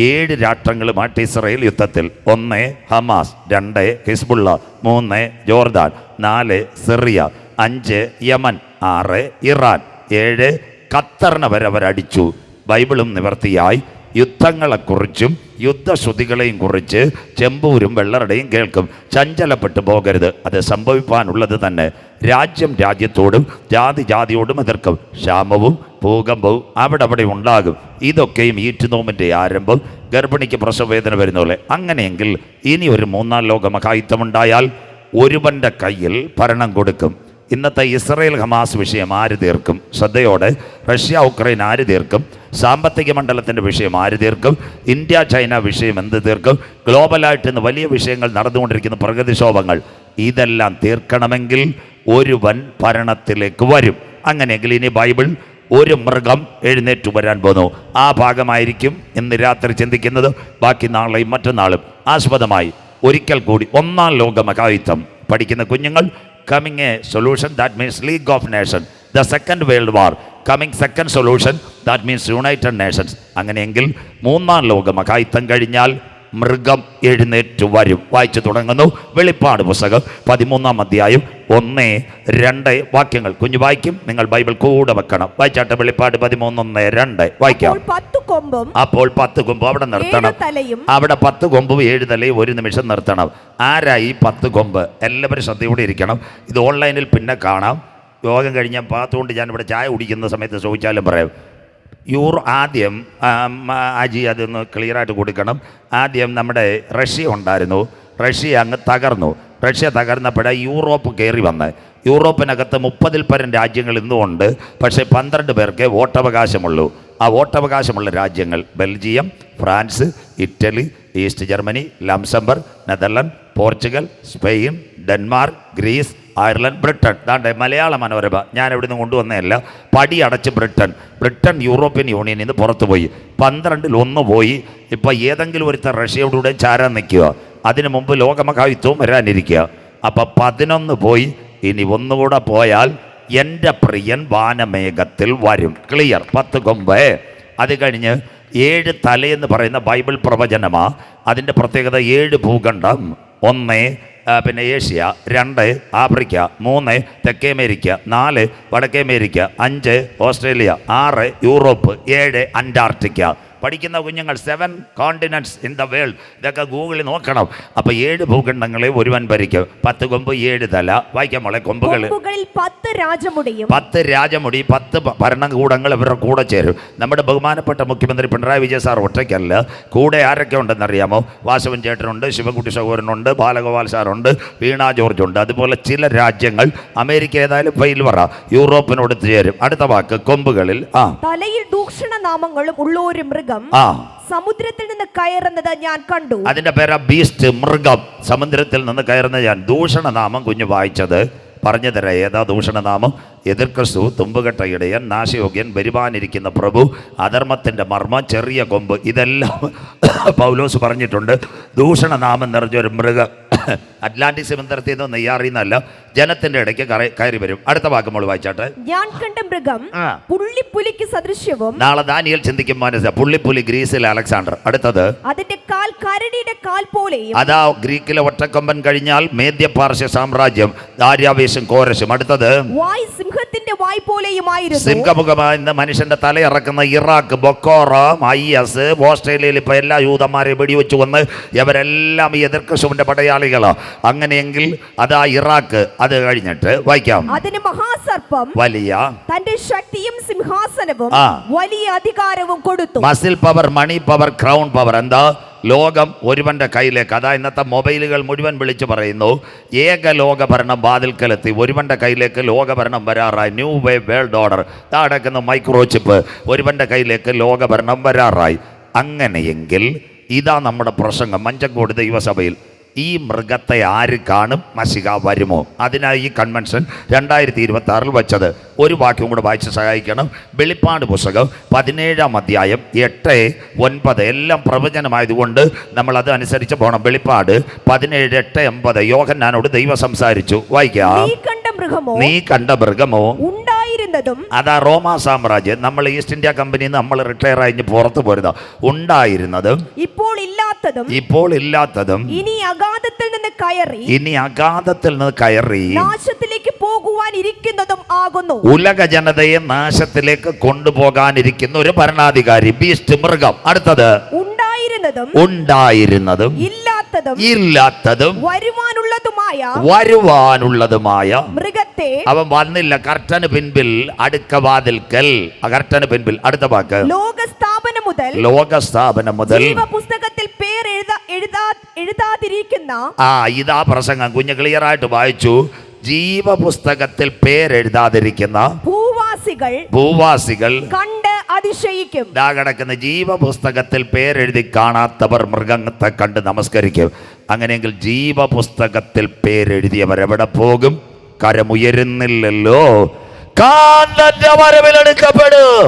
7 രാഷ്ട്രങ്ങളുമായിട്ട് ഇസ്രയേൽ യുദ്ധത്തിൽ. 1 Hamas, 2 Hezbollah, 3 Jordan, 4 Syria, 5 Yemen, 6 Iran, 7 ഖത്തറിനെ വരെ അവരടിച്ചു. ബൈബിളും നിവർത്തിയായി യുദ്ധങ്ങളെക്കുറിച്ചും യുദ്ധശ്രുതികളെയും കുറിച്ച് ചെമ്പൂരും വെള്ളറുടെയും കേൾക്കും. ചഞ്ചലപ്പെട്ടു പോകരുത്, അത് സംഭവിക്കാനുള്ളത് തന്നെ. രാജ്യം രാജ്യത്തോടും ജാതി ജാതിയോടും എതിർക്കും. ക്ഷാമവും ഭൂകമ്പവും അവിടെ ഉണ്ടാകും. ഇതൊക്കെയും ഈറ്റുനോമിൻ്റെ ആരംഭം. ഗർഭിണിക്ക് പ്രസവവേദന വരുന്ന പോലെ. അങ്ങനെയെങ്കിൽ ഇനി ഒരു 3ാം ലോക മഹായുദ്ധമുണ്ടായാൽ ഒരുവൻ്റെ കയ്യിൽ ഭരണം കൊടുക്കും. ഇന്നത്തെ ഇസ്രയേൽ ഹമാസ് വിഷയം ആര് തീർക്കും? ശ്രദ്ധയോടെ. റഷ്യ ഉക്രൈൻ ആര് തീർക്കും? സാമ്പത്തിക മണ്ഡലത്തിൻ്റെ വിഷയം ആര് തീർക്കും? ഇന്ത്യ ചൈന വിഷയം എന്ത് തീർക്കും? ഗ്ലോബലായിട്ട് ഇന്ന് വലിയ വിഷയങ്ങൾ നടന്നുകൊണ്ടിരിക്കുന്ന പ്രകൃതിക്ഷോഭങ്ങൾ, ഇതെല്ലാം തീർക്കണമെങ്കിൽ ഒരുവൻ ഭരണത്തിലേക്ക് വരും. അങ്ങനെയെങ്കിൽ ഇനി ബൈബിൾ ഒരു മൃഗം എഴുന്നേറ്റ് വരാൻ പോകുന്നു. ആ ഭാഗമായിരിക്കും ഇന്ന് രാത്രി ചിന്തിക്കുന്നത്. ബാക്കി നാളെയും മറ്റന്നാളും ആസ്പദമായി ഒരിക്കൽ കൂടി 1ാം ലോക മഹായുദ്ധം പഠിക്കുന്ന കുഞ്ഞുങ്ങൾ, coming a solution, that means League of Nations. The Second World War, coming second solution, that means United Nations. അങ്ങനെയെങ്കിൽ 3ാം ലോക മഹായുദ്ധം കഴിഞ്ഞാൽ മൃഗം എഴുന്നേറ്റ് വരും. വായിച്ചു തുടങ്ങുന്നു. വെളിപ്പാട് പുസ്തകം 13-ാം അധ്യായം 1-2 വാക്യങ്ങൾ കുഞ്ഞു വായിക്കും. നിങ്ങൾ ബൈബിൾ കൂടെ വെക്കണം. വായിച്ചാട്ടെ. വെളിപ്പാട് 13:1-2 വായിക്കാം. അപ്പോൾ 10 കൊമ്പും അവിടെ നിർത്തണം. അവിടെ 10 കൊമ്പും 7 തലയും ഒരു നിമിഷം നിർത്തണം. ആരായി 10 കൊമ്പ്? എല്ലാവരും ശ്രദ്ധയോടെ ഇരിക്കണം. ഇത് ഓൺലൈനിൽ പിന്നെ കാണാം. യോഗം കഴിഞ്ഞാൽ പാത്തുകൊണ്ട് ഞാൻ ഇവിടെ ചായ കുടിക്കുന്ന സമയത്ത് ചോദിച്ചാലും പറയാം. ആദ്യം അജി അതൊന്ന് ക്ലിയറായിട്ട് കൊടുക്കണം. ആദ്യം നമ്മുടെ റഷ്യ ഉണ്ടായിരുന്നു. റഷ്യ അങ്ങ് തകർന്നു. റഷ്യ തകർന്നപ്പോഴേ യൂറോപ്പ് കയറി വന്ന്. യൂറോപ്പിനകത്ത് 30-ൽ പരം രാജ്യങ്ങൾ ഇന്നുമുണ്ട്. പക്ഷേ 12 പേർക്ക് വോട്ടവകാശമുള്ളൂ. ആ വോട്ടവകാശമുള്ള രാജ്യങ്ങൾ Belgium, France, Italy, East Germany, Luxembourg, Netherland, Portugal, Spain, Denmark, Greece, Ireland, Britain. ദാണ്ടെ മലയാള മനോരമ ഞാൻ ഇവിടെ നിന്ന് കൊണ്ടുവന്നതല്ല. പടി അടച്ച് ബ്രിട്ടൻ യൂറോപ്യൻ യൂണിയനിൽ നിന്ന് പുറത്തുപോയി. 12ൽ 1 പോയി. ഇപ്പോൾ ഏതെങ്കിലും ഒരുത്തർ റഷ്യയോടുകൂടെ ചാരാൻ നിൽക്കുക. അതിനു മുമ്പ് ലോകമഹായുദ്ധവും വരാനിരിക്കുക. അപ്പം 11 പോയി. ഇനി ഒന്നുകൂടെ പോയാൽ എൻ്റെ പ്രിയൻ വാനമേഘത്തിൽ വരും. ക്ലിയർ. 10 കൊമ്പ്. അത് കഴിഞ്ഞ് 7 തലയെന്ന് പറയുന്ന ബൈബിൾ പ്രവചനമാ. അതിൻ്റെ പ്രത്യേകത 7 ഭൂഖണ്ഡം. 1 പിന്നെ ഏഷ്യ, 2 ആഫ്രിക്ക, 3 തെക്കേ അമേരിക്ക, 4 വടക്കേ അമേരിക്ക, 5 ഓസ്ട്രേലിയ, 6 യൂറോപ്പ്, 7 അന്റാർട്ടിക്ക. പഠിക്കുന്ന കുഞ്ഞുങ്ങൾ 7 കോണ്ടിനെൻറ്റ്സ് ഇൻ ദ വേൾഡ്. ഇതൊക്കെ ഗൂഗിളിൽ നോക്കണം. അപ്പോൾ 7 ഭൂഖണ്ഡങ്ങളെ ഒരുവൻ ഭരിക്കും. 10 കൊമ്പ് 7 തല. വായിക്കാൻ മോളെ. കൊമ്പുകളിൽ 10 രാജമുടിയും 10 രാജമുടി, 10 ഭരണകൂടങ്ങൾ ഇവരുടെ കൂടെ ചേരും. നമ്മുടെ ബഹുമാനപ്പെട്ട മുഖ്യമന്ത്രി പിണറായി വിജയൻ സാർ ഒറ്റയ്ക്കല്ല. കൂടെ ആരൊക്കെ ഉണ്ടെന്നറിയാമോ? വാസവൻ ചേട്ടനുണ്ട്, ശിവൻകുട്ടി സഹോദരനുണ്ട്, ബാലഗോപാൽ സാറുണ്ട്, വീണ ജോർജ് ഉണ്ട്. അതുപോലെ ചില രാജ്യങ്ങൾ, അമേരിക്ക ഏതായാലും ഫെയിൽ പറ, യൂറോപ്പിനോട് ചേരും. അടുത്ത വാക്ക് കൊമ്പുകളിൽ. തലയിൽ ദൂഷണ നാമങ്ങളും ഉള്ള ഒരു മൃഗം സമുദ്രത്തിൽ നിന്ന് കയറുന്നത് ഞാൻ കണ്ടു. അതിന്റെ പേരാ ബീസ്റ്റ്, മൃഗം. സമുദ്രത്തിൽ നിന്ന് കയറുന്ന ഞാൻ. ദൂഷണനാമം കുഞ്ഞു വായിച്ചത് പറഞ്ഞു തരാം. ഏതാ ദൂഷണനാമം? എതിർക്രിസ്തു, തുമ്പുകെട്ട ഇടയൻ, നാശയോഗ്യൻ, വരുവാനിരിക്കുന്ന പ്രഭു, അധർമ്മത്തിൻ്റെ മർമ്മം, ചെറിയ കൊമ്പ്. ഇതെല്ലാം പൗലോസ് പറഞ്ഞിട്ടുണ്ട്. ദൂഷണനാമം നിറഞ്ഞൊരു മൃഗം അറ്റ്ലാന്റിക് സമുദ്രത്തിൽ നിന്ന് നെയ്യാറിന്നല്ല, ജനത്തിന്റെ ഇടയ്ക്ക് കയറി വരും. അടുത്ത വാക്ക് മോള് വായിച്ചാട്ടെ. ഞാൻ കണ്ട മൃഗം പുള്ളിപ്പുലിക്ക് സദൃശ്യവും. നാളെ ദാനിയേൽ ചിന്തിക്കും മനസ്സിലാ. പുള്ളിപ്പുലി ഗ്രീസിലെ അലക്സാണ്ടർ. അടുത്തത് അതിന്റെ കാൽ കരടിയുടെ കാൽ പോലെയും. അതാ ഗ്രീക്കിലെ ഒറ്റക്കൊമ്പൻ കഴിഞ്ഞാൽ മേദ്യപാർശ്യ സാമ്രാജ്യം, ദാര്യാവേശും കോരശും. അടുത്തത് വായ് സിംഹത്തിന്റെ വായ് പോലെയുമായിരുന്നു. സിംഹമുഖമായ മനുഷ്യന്റെ തലയിറക്കുന്ന ഇറാഖ്, ബൊക്കോറം, IS, ഓസ്ട്രേലിയയിൽ ഇപ്പൊ എല്ലാ യൂതന്മാരെ വെടിവെച്ചു വന്ന് ഇവരെല്ലാം ഈ എതിർക്രിസ്തുവിന്റെ പടയാളികളോ. അങ്ങനെയെങ്കിൽ അതാ ഇറാഖ്. അത് കഴിഞ്ഞിട്ട് വായിക്കാം. അതിന് മഹാസർപ്പം വലിയ തന്റെ ശക്തിയും സിംഹാസനവും വലിയ അധികാരവും കൊടുത്തു. Muscle power, money power, crown power. എന്താ? ലോകം ഒരുവന്റെ കയ്യിലേക്ക്. അതാ ഇന്നത്തെ മൊബൈലുകൾ മുഴുവൻ വിളിച്ചു പറയുന്നു. ഏകലോക ഭരണം വാതിൽക്കലെത്തി. ഒരുവന്റെ കയ്യിലേക്ക് ലോകഭരണം വരാറായി. New way world order. നടക്കുന്ന മൈക്രോചിപ്പ്. ഒരുവന്റെ കയ്യിലേക്ക് ലോകഭരണം വരാറായി. അങ്ങനെയെങ്കിൽ ഇതാ നമ്മുടെ പ്രസംഗം മഞ്ചങ്കോട് ദൈവസഭയിൽ. ഈ മൃഗത്തെ ആര് കാണും? മശിഹ വരുമോ? അതിനായി ഈ കൺവെൻഷൻ 2026 വെച്ചത്. ഒരു വാക്യം കൂടെ വായിച്ച് സഹായിക്കണം. വെളിപ്പാട് പുസ്തകം 17-ാം അധ്യായം 8, 9 എല്ലാം പ്രവചനമായതുകൊണ്ട് നമ്മൾ അത് അനുസരിച്ച് പോകണം. വെളിപ്പാട് 17, 8, 9. യോഹന്നാനോട് ദൈവം സംസാരിച്ചു. വായിക്കാം. നീ കണ്ട മൃഗമോ ഉണ്ടായിരുന്നതും. അതാ റോമാ സാമ്രാജ്യം. നമ്മൾ ഈസ്റ്റ് ഇന്ത്യ കമ്പനിയിൽ നിന്ന് നമ്മൾ റിട്ടയർ ആയി പുറത്തു പോരുന്ന. ഉണ്ടായിരുന്നതും ഇപ്പോൾ ഇല്ലാത്തതും ഇനി അഗാധത്തിൽ നിന്ന് കയറി നാശത്തിലേക്ക് പോകുവാനിരിക്കുന്നതും ആകുന്നു. ഉലക ജനതയെ നാശത്തിലേക്ക് കൊണ്ടുപോകാനിരിക്കുന്ന ഒരു ഭരണാധികാരി, ബീസ്റ്റ്, മൃഗം. അടുത്തത് ഉണ്ടായിരുന്നതും ഇല്ലാത്തതും വരുവാനുള്ളതുമായ മൃഗത്തെ അവൻ വന്നില്ല. കർട്ടന് പിൻപിൽ, അടുക്കവാതിൽക്കൽ, കർട്ടന് പിൻപിൽ. അടുത്ത വാക്ക്. ലോകസ്ഥാപനം മുതൽ പുസ്തകത്തിൽ പേര് എഴുതാതിരിക്കുന്ന. ഇതാ പ്രസംഗം. കുഞ്ഞ് ക്ലിയർ ആയിട്ട് വായിച്ചു. ജീവപുസ്തകത്തിൽ പേരെഴുതാതിരിക്കുന്ന ഭൂവാസികൾ കണ്ട് അതിശയിക്കും. കിടക്കുന്ന ജീവപുസ്തകത്തിൽ പേരെഴുതി കാണാത്തവർ മൃഗത്തെ കണ്ട് നമസ്കരിക്കും. അങ്ങനെയെങ്കിൽ ജീവപുസ്തകത്തിൽ പേരെഴുതിയവരെവിടെ പോകും? കരമുയരുന്നില്ലല്ലോ. കാന്തന്റെ വരവിലെടുക്കപ്പെടും.